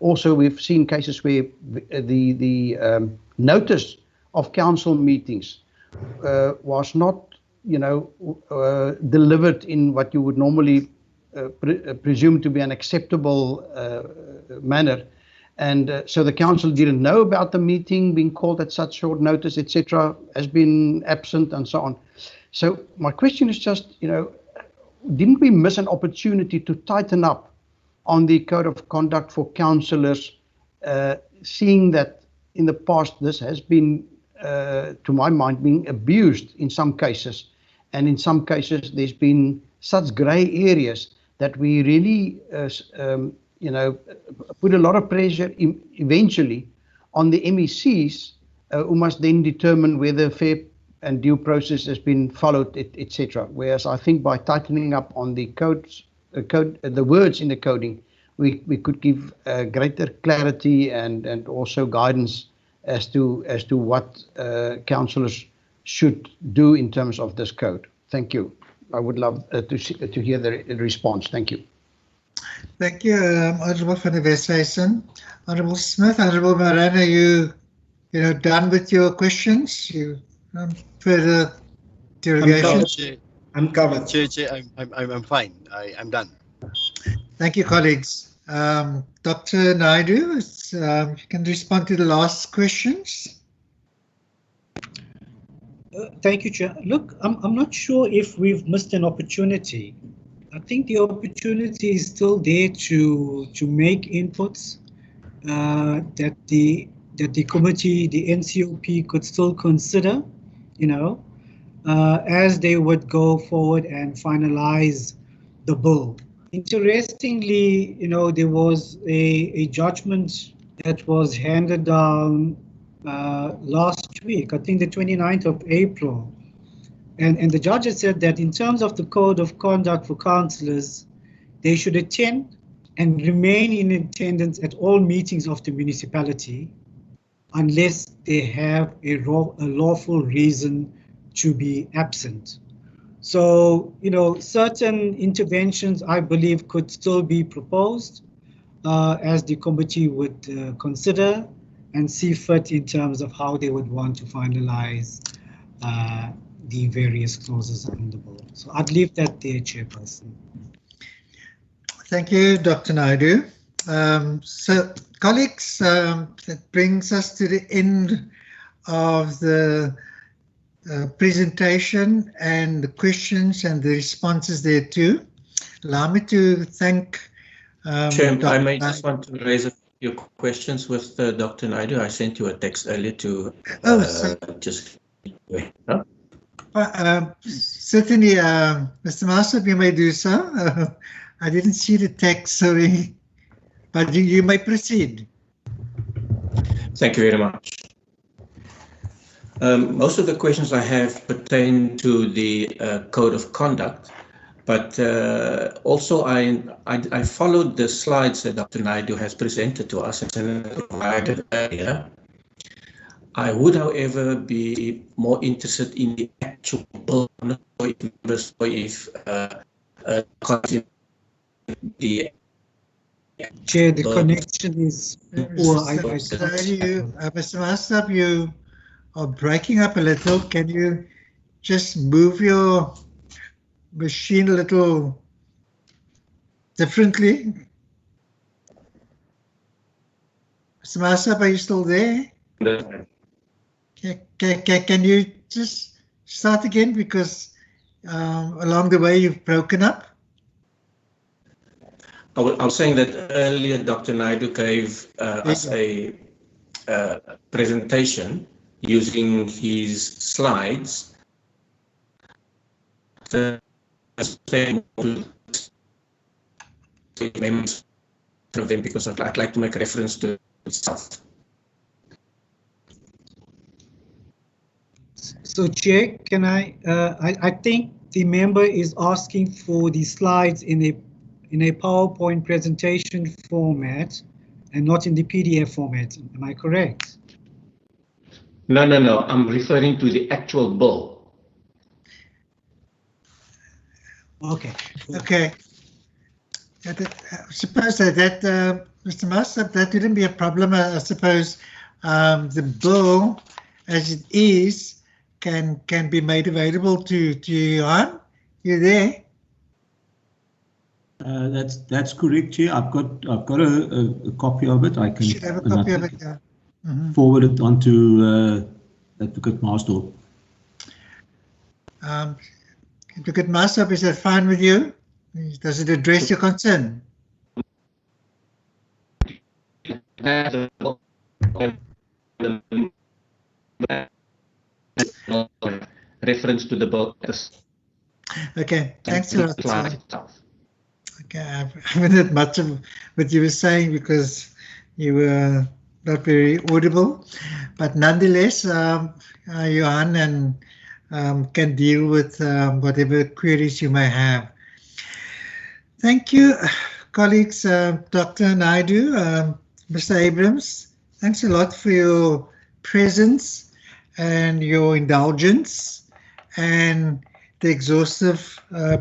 Also, we've seen cases where the notice of council meetings was not, delivered in what you would normally presume to be an acceptable manner. And so the council didn't know about the meeting being called at such short notice, etc., has been absent and so on. So my question is just, didn't we miss an opportunity to tighten up on the Code of Conduct for councillors, seeing that in the past this has been, to my mind, being abused in some cases, and in some cases there's been such grey areas that we really, put a lot of pressure eventually on the MECs, who must then determine whether fair and due process has been followed, etc. Whereas I think by tightening up on the the words in the coding, we could give greater clarity and also guidance as to what councillors should do in terms of this code. Thank you. I would love to hear the response. Thank you. Thank you, Honourable van der Westhuizen. Honourable Smith, Honourable Moran, are you done with your questions? You further derogation? I'm covered. Chair, I'm fine. I'm done. Thank you, colleagues. Dr. Naidu, you can respond to the last questions. Thank you, Chair. Look, I'm not sure if we've missed an opportunity. I think the opportunity is still there to make inputs that the committee, the NCOP, could still consider, as they would go forward and finalize the bill. Interestingly, there was a judgment that was handed down last week, I think the 29th of April. And the judge has said that in terms of the Code of Conduct for councillors, they should attend and remain in attendance at all meetings of the municipality unless they have a lawful reason to be absent. So, certain interventions, I believe, could still be proposed as the committee would consider and see fit in terms of how they would want to finalize the various clauses in the bill. So I'd leave that there, Chairperson. Thank you, Dr. Naidu. So, colleagues, that brings us to the end of the presentation and the questions and the responses there too. Allow me to thank Chair, I may just want to raise a few questions with Dr. Naidu. I sent you a text earlier to just wait. Huh? Certainly, Mr. Master, you may do so. I didn't see the text, sorry, but you may proceed. Thank you very much. Most of the questions I have pertain to the Code of Conduct, but also I followed the slides that Dr. Naidu has presented to us and provided earlier. I would, however, be more interested in the actual bill. I'm not sure if the Chair, the connection is poor. Mr. Master, you are breaking up a little. Can you just move your machine a little differently? Mr. Master, are you still there? Can you just start again, because along the way you've broken up? I was saying that earlier Dr. Naidu gave us a presentation using his slides. The same of them, because I'd like to make reference to itself. So, Chair, can I think the member is asking for the slides in a PowerPoint presentation format and not in the PDF format. Am I correct? No. I'm referring to the actual bill. Okay. I suppose that Mr. Master, that wouldn't be a problem. I suppose the bill, as it is, can be made available to Johan. You there? That's correct, Chair. I've got a copy of it. I can should have a copy of it. Yeah. Forward it on to Advocate Marsdorp. Advocate Marsdorp, is that fine with you? Does it address your concern? Reference to the bill. Okay, thanks a lot. Okay, I haven't heard much of what you were saying because you were not very audible, but nonetheless, Johan can deal with whatever queries you may have. Thank you, colleagues. Dr. Naidu, Mr. Abrams, thanks a lot for your presence and your indulgence and the exhaustive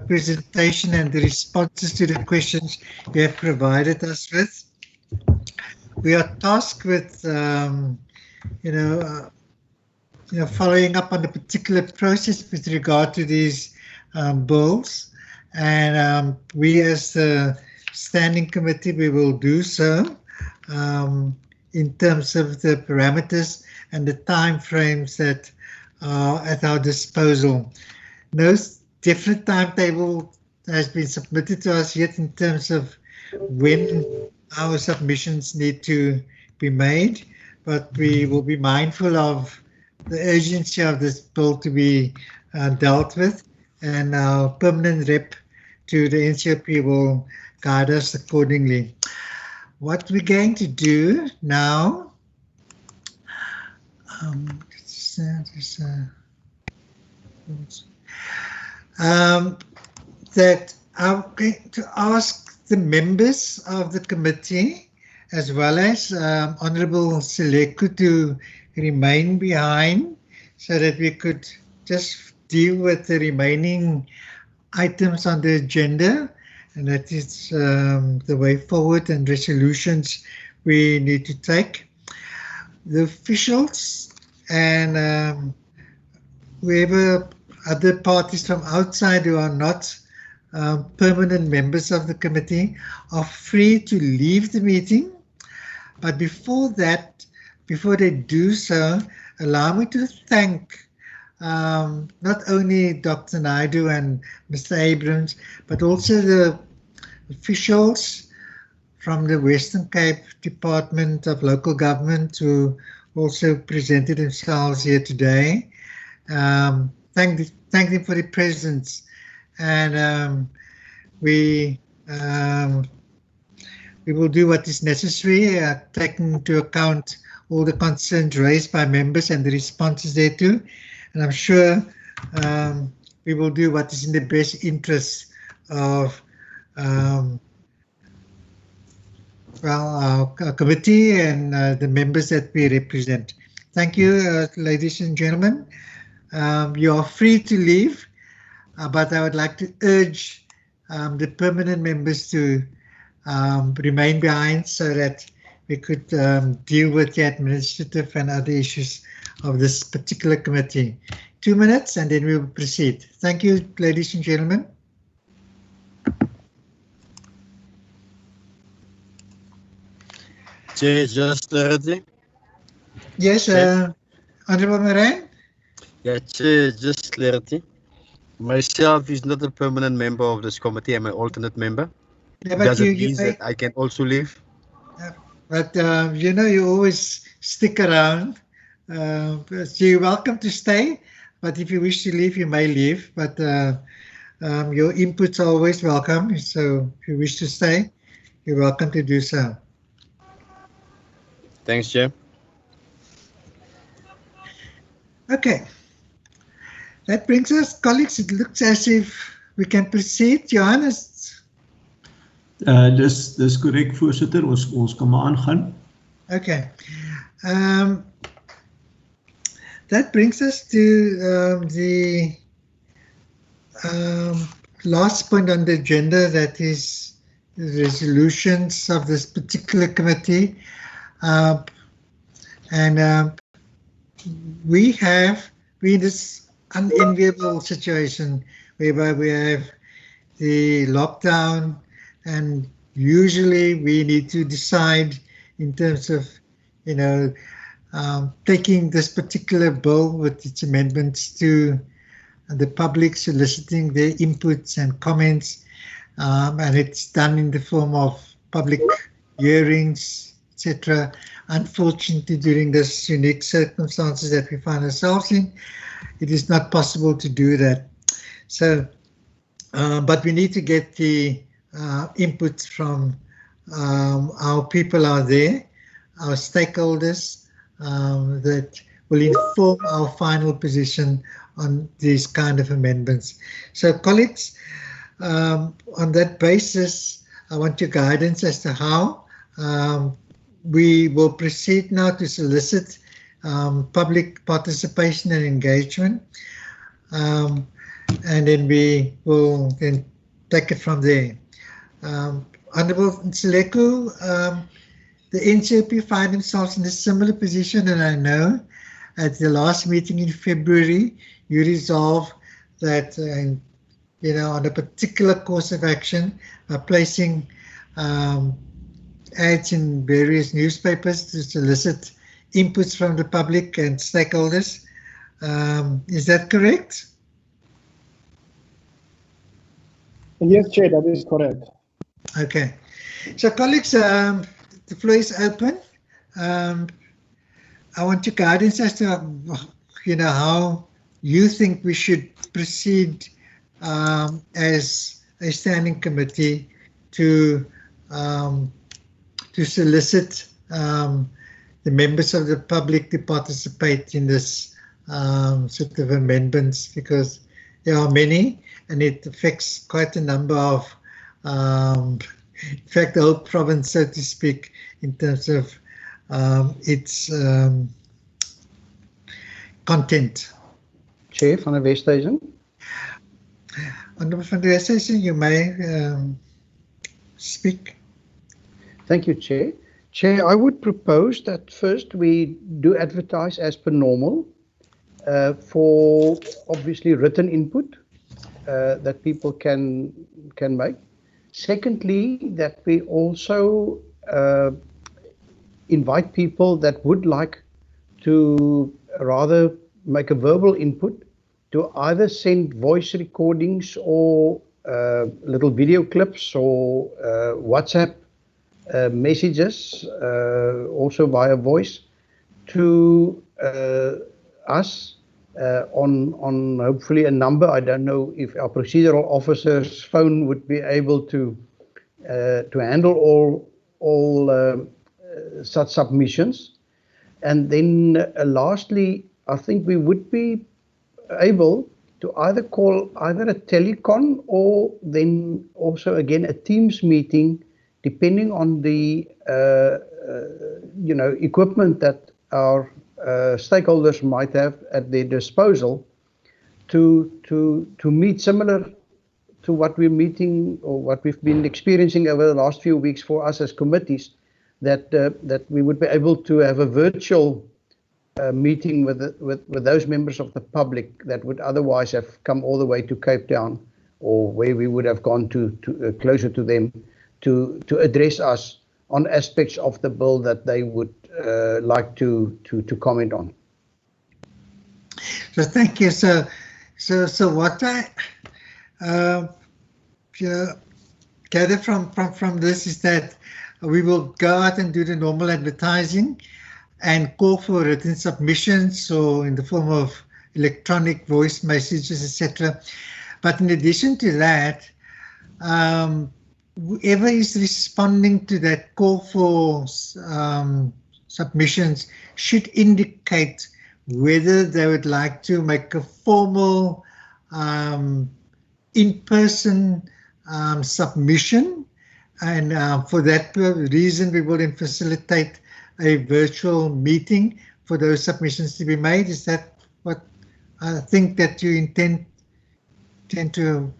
presentation and the responses to the questions you have provided us with. We are tasked with, following up on the particular process with regard to these bills. And we as the standing committee, we will do so in terms of the parameters and the time frames that are at our disposal. No definite timetable has been submitted to us yet in terms of when our submissions need to be made, but we will be mindful of the urgency of this bill to be dealt with, and our permanent rep to the NCOP will guide us accordingly. What we're going to do now, that I'm going to ask the members of the committee as well as Honourable Seleku to remain behind so that we could just deal with the remaining items on the agenda, and that is the way forward and resolutions we need to take. The officials and whoever other parties from outside who are not permanent members of the committee are free to leave the meeting. But before that, before they do so, allow me to thank not only Dr. Naidu and Mr. Abrams, but also the officials from the Western Cape Department of Local Government who also presented themselves here today. Thank them for the presence, and we will do what is necessary, taking into account all the concerns raised by members and the responses thereto. And I'm sure we will do what is in the best interest of our committee and the members that we represent. Thank Thank you, ladies and gentlemen. You are free to leave, but I would like to urge the permanent members to remain behind so that we could deal with the administrative and other issues of this particular committee. 2 minutes and then we will proceed. Thank you, ladies and gentlemen. Chair, just clarity. Yes, Honorable Moran. Yeah, Chair, just clarity. Myself is not a permanent member of this committee. I'm an alternate member. Yeah, but Does it mean that I can also leave? But you know, you always stick around. So you're welcome to stay, but if you wish to leave, you may leave. But your inputs are always welcome. So if you wish to stay, you're welcome to do so. Thanks, Chair. Okay. That brings us, colleagues, it looks as if we can proceed. Johannes. Dis korrek, voorsitter. Ons kan maar aangaan. Okay. That brings us to the last point on the agenda, that is the resolutions of this particular committee. We're in this unenviable situation whereby we have the lockdown, and usually we need to decide in terms of, you know, taking this particular bill with its amendments to the public, soliciting their inputs and comments, and it's done in the form of public hearings, etc. Unfortunately, during this unique circumstances that we find ourselves in, it is not possible to do that. So, but we need to get the inputs from our people out there, our stakeholders, that will inform our final position on these kind of amendments. So, colleagues, on that basis, I want your guidance as to how we will proceed now to solicit public participation and engagement, and then we will then take it from there. Honorable Nsileku, the NCOP find themselves in a similar position, and I know at the last meeting in February you resolved that you know, on a particular course of action by placing ads in various newspapers to solicit inputs from the public and stakeholders. Is that correct? Yes, Chair, that is correct. Okay. So, colleagues, the floor is open. I want your guidance as to, you know, how you think we should proceed as a standing committee to solicit the members of the public to participate in this sort of amendments, because there are many and it affects quite a number of, in fact, the whole province, so to speak, in terms of its content. Chair van der Westhuizen. Honourable van der Westhuizen, you may speak. Thank you, Chair. Chair, I would propose that first we do advertise as per normal for obviously written input that people can make. Secondly, that we also invite people that would like to rather make a verbal input to either send voice recordings or little video clips or WhatsApp messages, also via voice, to us on hopefully a number. I don't know if our procedural officer's phone would be able to handle all such submissions. And then lastly, I think we would be able to either call either a telecon or then also again a Teams meeting, depending on the you know, equipment that our stakeholders might have at their disposal to meet similar to what we're meeting or what we've been experiencing over the last few weeks for us as committees, that we would be able to have a virtual meeting with those members of the public that would otherwise have come all the way to Cape Town, or where we would have gone to closer to them to address us on aspects of the bill that they would like to comment on. So thank you. So what I gather from this is that we will go out and do the normal advertising and call for written submissions, or in the form of electronic voice messages, etc. But in addition to that, whoever is responding to that call for submissions should indicate whether they would like to make a formal in-person submission, and for that reason we will then facilitate a virtual meeting for those submissions to be made. Is that what I think that you intend to,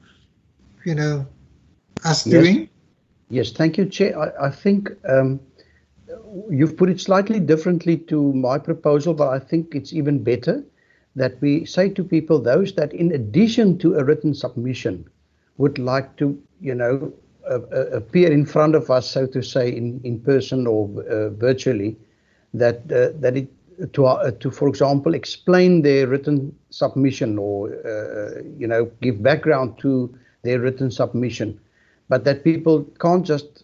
us doing? Yes, thank you, Chair. I think you've put it slightly differently to my proposal, but I think it's even better that we say to people, those that in addition to a written submission would like to, appear in front of us, so to say, in person or virtually, that to, for example, explain their written submission, or give background to their written submission, but that people can't just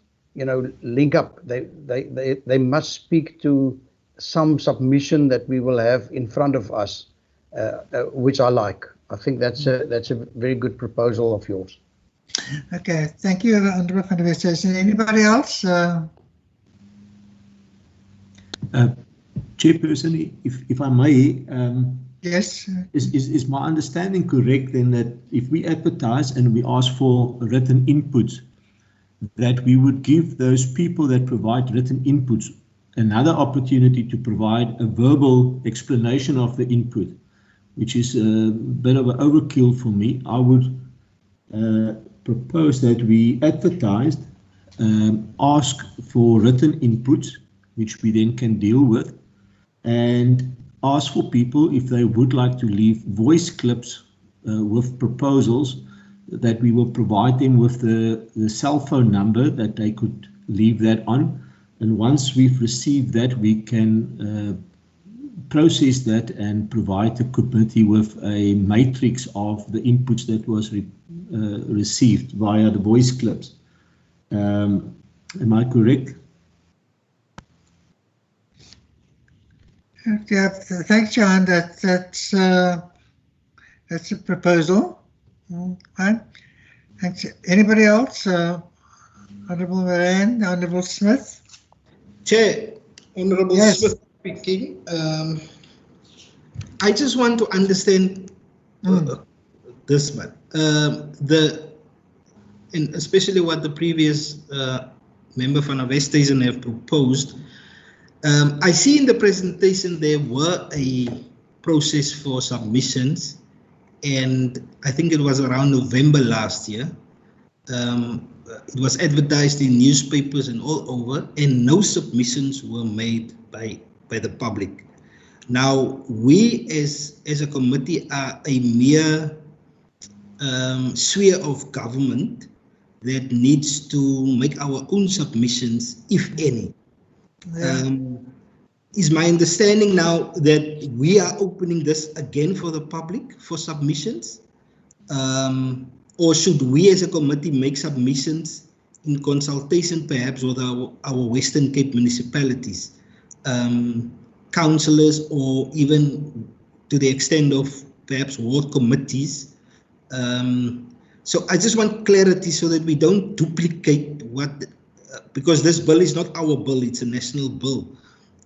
link up. They must speak to some submission that we will have in front of us, which I like. I think that's a very good proposal of yours. Okay, thank you, Honourable van der Westhuizen. Anybody else? Chairperson, if I may, yes. Is my understanding correct then that if we advertise and we ask for written inputs, that we would give those people that provide written inputs another opportunity to provide a verbal explanation of the input, which is a bit of an overkill for me? I would propose that we advertised, ask for written inputs, which we then can deal with, and ask for people if they would like to leave voice clips with proposals, that we will provide them with the cell phone number that they could leave that on. And once we've received that, we can process that and provide the committee with a matrix of the inputs that was received via the voice clips. Am I correct? Yeah, thanks, John. That's a proposal. Right. Thanks. Anybody else? Honourable Moran, Honourable Smith. Chair, Honourable Smith speaking. I just want to understand this one. And especially what the previous member van der Westhuizen have proposed. I see in the presentation there were a process for submissions, and I think it was around November last year. It was advertised in newspapers and all over, and no submissions were made by the public. Now, we as a committee are a mere sphere of government that needs to make our own submissions, if any. Is my understanding now that we are opening this again for the public for submissions? Or should we as a committee make submissions in consultation perhaps with our Western Cape municipalities, councillors, or even to the extent of perhaps ward committees? So I just want clarity so that we don't duplicate because this bill is not our bill, it's a national bill.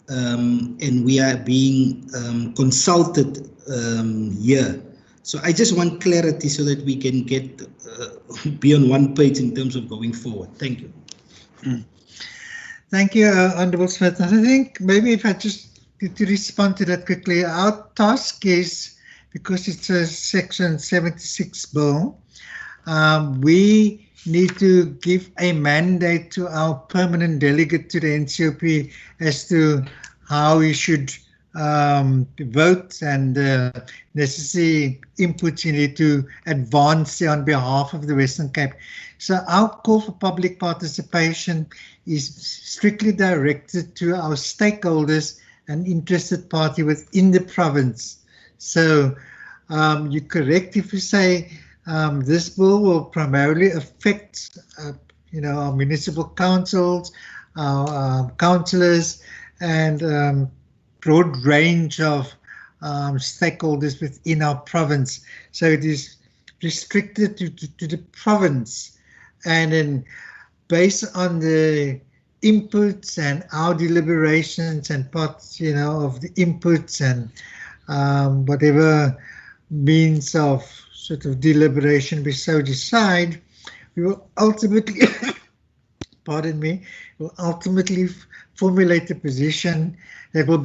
And we are being consulted here. So I just want clarity so that we can be on one page in terms of going forward. Thank you. Thank you, Honourable Smith. I think maybe if I just to respond to that quickly, our task is, because it's a Section 76 bill, we need to give a mandate to our permanent delegate to the NCOP as to how he should vote and necessary inputs you need to advance on behalf of the Western Cape. So our call for public participation is strictly directed to our stakeholders and interested party within the province. So you're correct if you say this bill will primarily affect our municipal councils, our councillors, and broad range of stakeholders within our province. So it is restricted to the province, and then based on the inputs and our deliberations and parts, of the inputs and whatever means of sort of deliberation we so decide, we will ultimately, pardon me, will ultimately formulate a position that will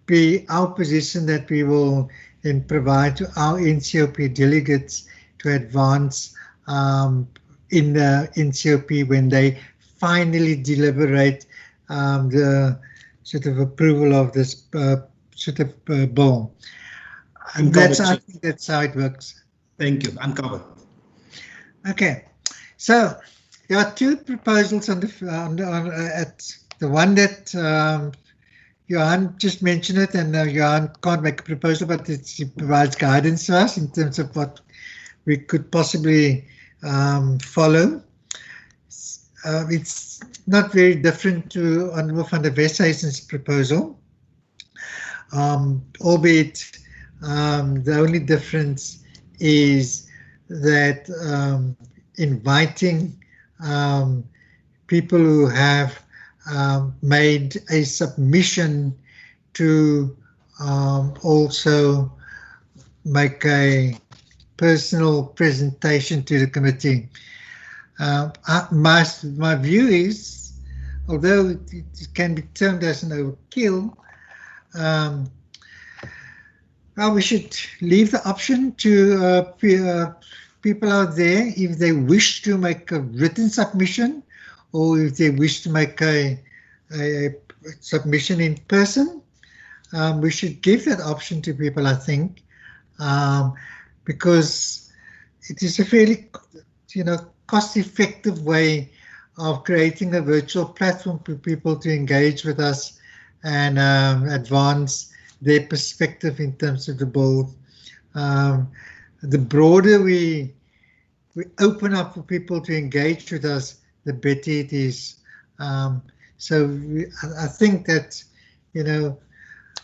be our position that we will then provide to our NCOP delegates to advance in the NCOP when they finally deliberate the sort of approval of this sort of bill. And I think that's how it works. Thank you. I'm covered. Okay, so there are two proposals on at the one that Johan just mentioned it, and Johan can't make a proposal, but he provides guidance to us in terms of what we could possibly follow. It's not very different to Honourable van der Westhuizen's proposal, albeit the only difference is that inviting people who have made a submission to also make a personal presentation to the committee. My view is, although it can be termed as an overkill, well, we should leave the option to people out there if they wish to make a written submission or if they wish to make a submission in person. We should give that option to people, I think, because it is a fairly, cost-effective way of creating a virtual platform for people to engage with us and advance their perspective in terms of the bill. The broader we open up for people to engage with us, the better it is. So I think that,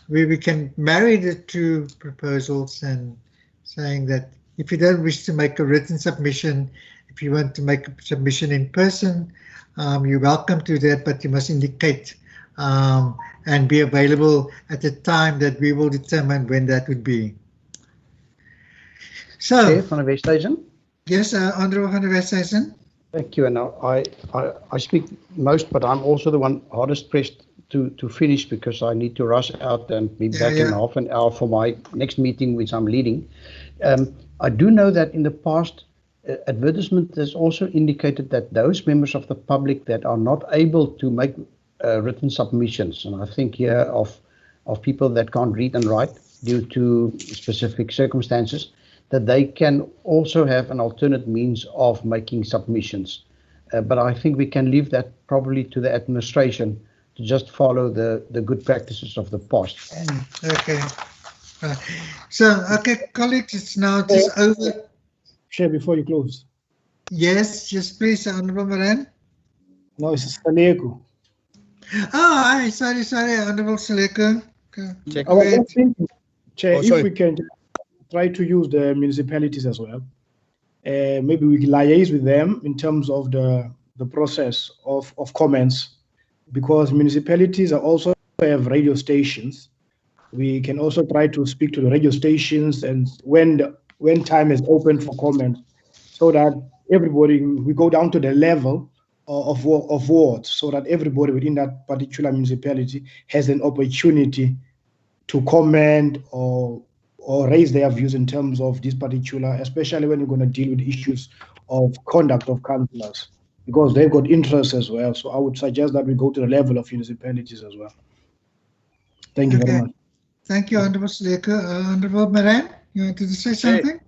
we can marry the two proposals and saying that if you don't wish to make a written submission, if you want to make a submission in person, you're welcome to that, but you must indicate and be available at the time that we will determine when that would be. So, Chair van der Westhuizen. Yes, Honourable van der Westhuizen. Thank you. And I speak most, but I'm also the one hardest pressed to finish because I need to rush out and be back in half an hour for my next meeting, which I'm leading. I do know that in the past, advertisement has also indicated that those members of the public that are not able to make written submissions, and I think here of people that can't read and write due to specific circumstances, that they can also have an alternate means of making submissions. But I think we can leave that probably to the administration to just follow the good practices of the past. Okay. Okay, colleagues, it's now just over. Chair, before you close. Yes, please, Honourable Moran. No, it's Saleko. Oh, hi, sorry, Honourable Saleko. Chair, if we can try to use the municipalities as well, maybe we can liaise with them in terms of the process of comments, because municipalities are also have radio stations. We can also try to speak to the radio stations and when time is open for comment, so that everybody, we go down to the level of wards, so that everybody within that particular municipality has an opportunity to comment or raise their views in terms of this particular, especially when you're going to deal with issues of conduct of councillors, because they've got interests as well. So I would suggest that we go to the level of municipalities as well. Thank you very much. Thank you, Honourable Sleko. Honourable Moran, you wanted to say something?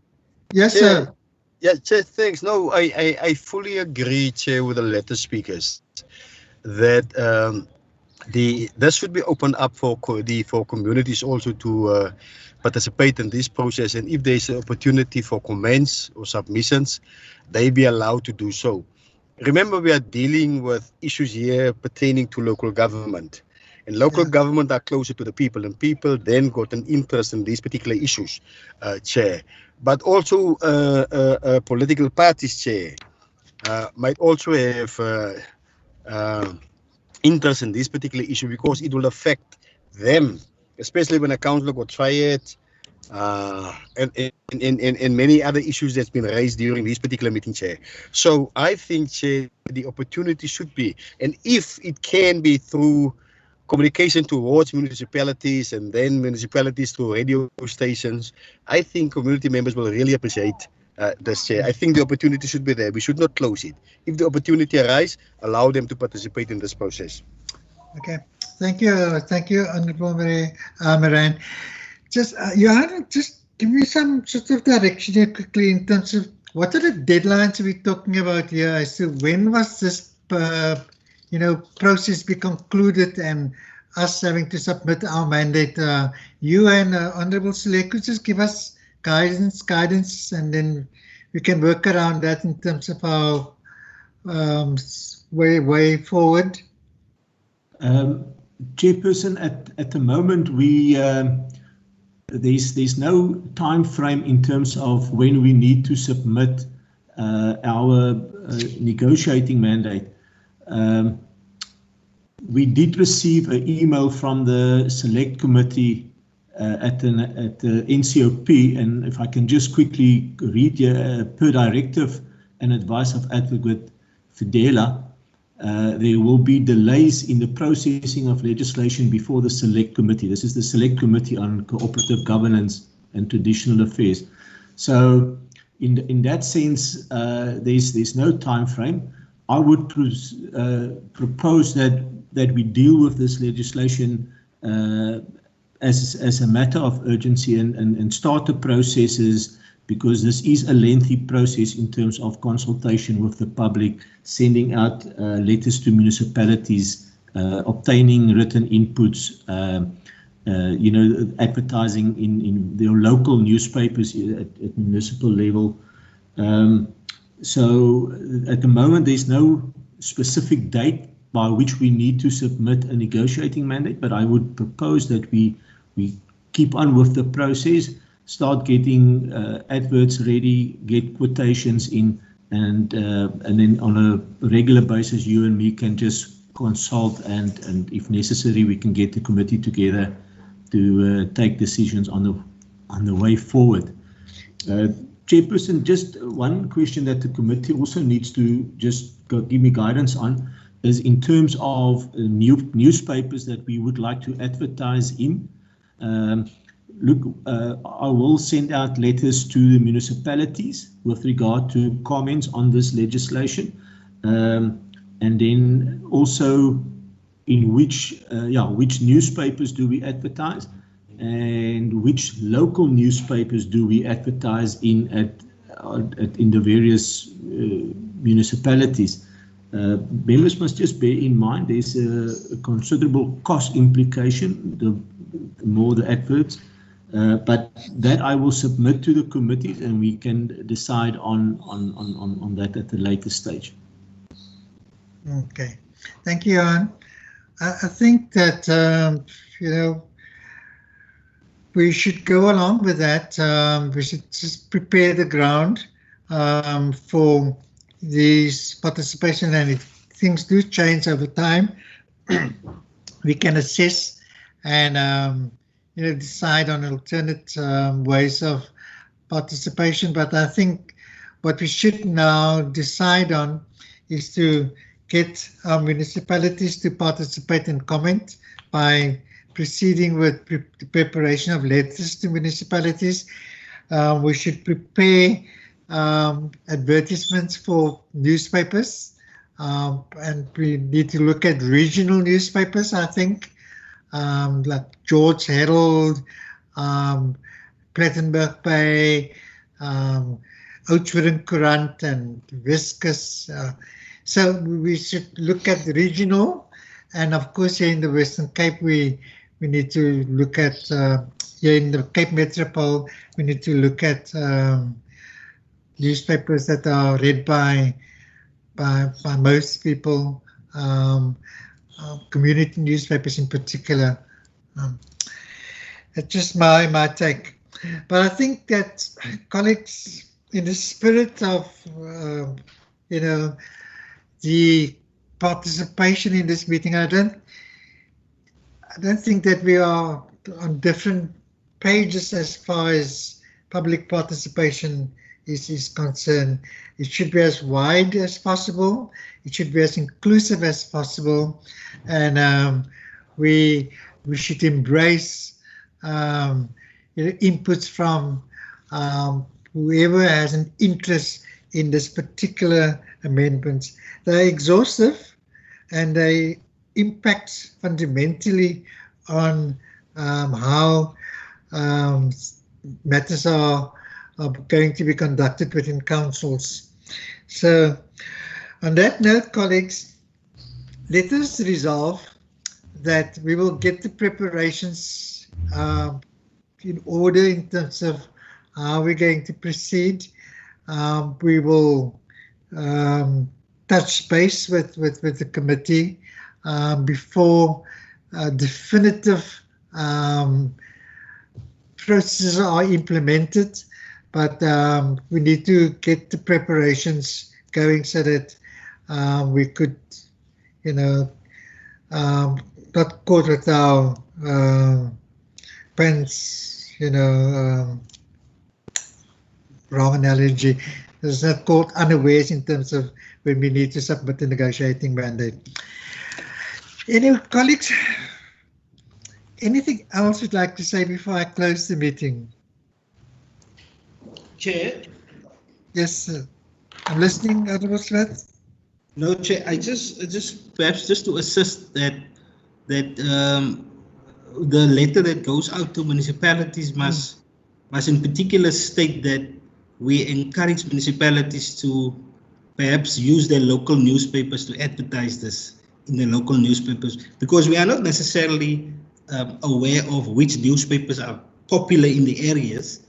Yes, sir. Yeah, Chair, thanks. No, I fully agree, Chair, with the letter speakers that this should be opened up for communities also to participate in this process, and if there's an opportunity for comments or submissions, they be allowed to do so. Remember, we are dealing with issues here pertaining to local government, and local government are closer to the people, and people then got an interest in these particular issues, Chair. But also political parties, Chair, might also have interest in this particular issue because it will affect them, especially when a councillor got fired, and many other issues that's been raised during this particular meeting, Chair. So I think, Chair, the opportunity should be, and if it can be through communication towards municipalities and then municipalities through radio stations, I think community members will really appreciate this, Chair. I think the opportunity should be there. We should not close it. If the opportunity arises, allow them to participate in this process. Okay, thank you, Honourable Moran. Just Johan, just give me some sort of direction here quickly in terms of what are the deadlines we're talking about here as to when was this process be concluded and us having to submit our mandate. You and Honourable Sleko, just give us guidance, and then we can work around that in terms of our way forward. Chairperson, at the moment, we there's no time frame in terms of when we need to submit our negotiating mandate. We did receive an email from the select committee at the NCOP, and if I can just quickly read here, per directive and advice of Advocate Fidela, there will be delays in the processing of legislation before the select committee. This is the select committee on cooperative governance and traditional affairs. So in that sense, there's no time frame. I would propose that we deal with this legislation as a matter of urgency and start the processes, because this is a lengthy process in terms of consultation with the public, sending out letters to municipalities, obtaining written inputs, advertising in their local newspapers at municipal level. So at the moment, there's no specific date by which we need to submit a negotiating mandate, but I would propose that we keep on with the process, start getting adverts ready, get quotations in, and then on a regular basis, you and me can just consult, and if necessary, we can get the committee together to take decisions on the way forward. Chairperson, just one question that the committee also needs to just give me guidance on is in terms of newspapers that we would like to advertise in. I will send out letters to the municipalities with regard to comments on this legislation, and then also in which newspapers do we advertise, and which local newspapers do we advertise in in the various municipalities. Members must just bear in mind there's a considerable cost implication, the more the adverts, but that I will submit to the committees, and we can decide on that at a later stage. Okay, thank you, Johan. I think that we should go along with that. We should just prepare the ground for this participation, and if things do change over time, we can assess and decide on alternate ways of participation. But I think what we should now decide on is to get our municipalities to participate and comment by proceeding with the preparation of letters to municipalities. We should prepare advertisements for newspapers, and we need to look at regional newspapers, I think, like George Herald, Plettenberg Bay, Oudtshoorn Courant and Weskus. So we should look at the regional, and of course here in the Western Cape we need to look at here in the Cape Metropole we need to look at newspapers that are read by most people, community newspapers in particular. It's just my take. But I think that colleagues, in the spirit of the participation in this meeting, I don't think that we are on different pages as far as public participation is concerned. It should be as wide as possible. It should be as inclusive as possible, and we should embrace inputs from whoever has an interest in this particular amendments. They're exhaustive and they impact fundamentally on how matters are going to be conducted within councils. So on that note, colleagues, let us resolve that we will get the preparations in order in terms of how we're going to proceed. We will touch base with the committee before definitive processes are implemented, but we need to get the preparations going so that we could, not caught with our pants, wrong analogy. It's not caught unawares in terms of when we need to submit the negotiating mandate. Any colleagues, anything else you'd like to say before I close the meeting? Chair? Yes, sir. I'm listening, Honourable Smith. No, Chair, I just perhaps just to assist that the letter that goes out to municipalities must in particular state that we encourage municipalities to perhaps use their local newspapers to advertise this in the local newspapers, because we are not necessarily aware of which newspapers are popular in the areas.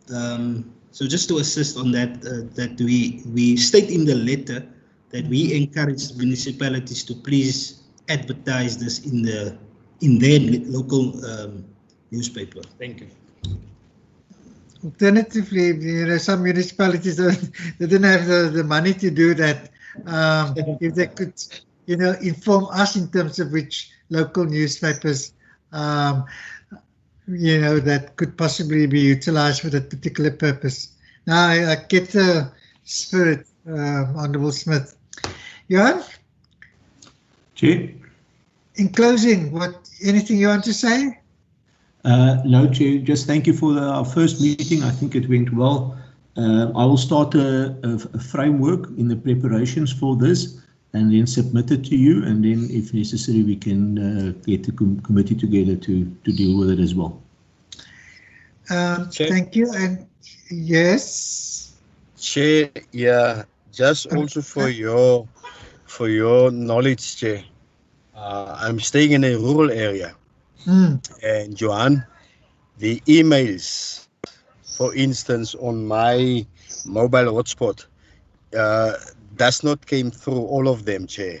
So just to assist on that, that we state in the letter that we encourage municipalities to please advertise this in their local newspaper. Thank you. Alternatively, some municipalities they don't have the money to do that. If they could, inform us in terms of which local newspapers, that could possibly be utilized for that particular purpose. Now, I get the spirit, Honourable Smith. Johan? Chair? In closing, anything you want to say? No, Chair, just thank you for our first meeting. I think it went well. I will start a framework in the preparations for this and then submit it to you, and then if necessary we can get the committee together to deal with it as well. Thank you. And yes, Chair, yeah, just also for your knowledge, Chair, I'm staying in a rural area. And Johan, the emails, for instance, on my mobile hotspot, does not came through all of them, Chair.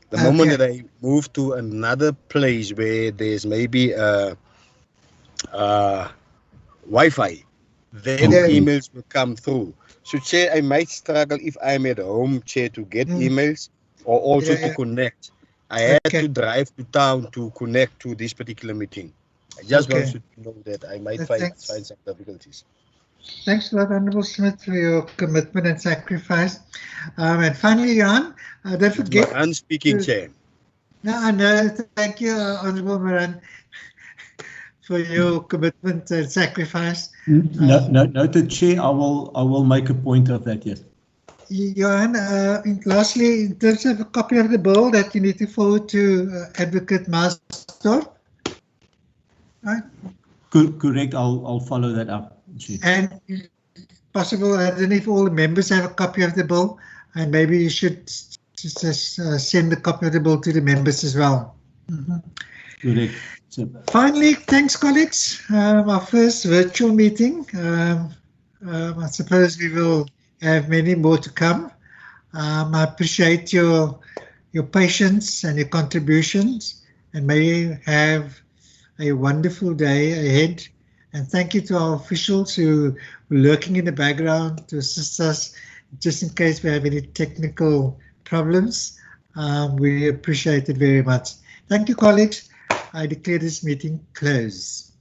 The moment that I move to another place where there's maybe Wi-Fi, then emails will come through. So, Chair, I might struggle if I'm at home, Chair, to get emails or also to connect. I had to drive to town to connect to this particular meeting. I just want you to know that I might find some difficulties. Thanks a lot, Honourable Smith, for your commitment and sacrifice. And finally, Johan, don't forget. I'm speaking, Chair. No, I know. Thank you, Honourable Moran. for your commitment and sacrifice. Noted, Chair. I will make a point of that. Yes. Johan, lastly, in terms of a copy of the bill that you need to forward to Advocate Maasdorp, right? Correct. I'll follow that up, Chair. And possible, I don't know if all the members have a copy of the bill, and maybe you should just send a copy of the bill to the members as well. Correct. Finally, thanks, colleagues. Our first virtual meeting. I suppose we will have many more to come. I appreciate your patience and your contributions, and may you have a wonderful day ahead. And thank you to our officials who were lurking in the background to assist us just in case we have any technical problems. We appreciate it very much. Thank you, colleagues. I declare this meeting closed.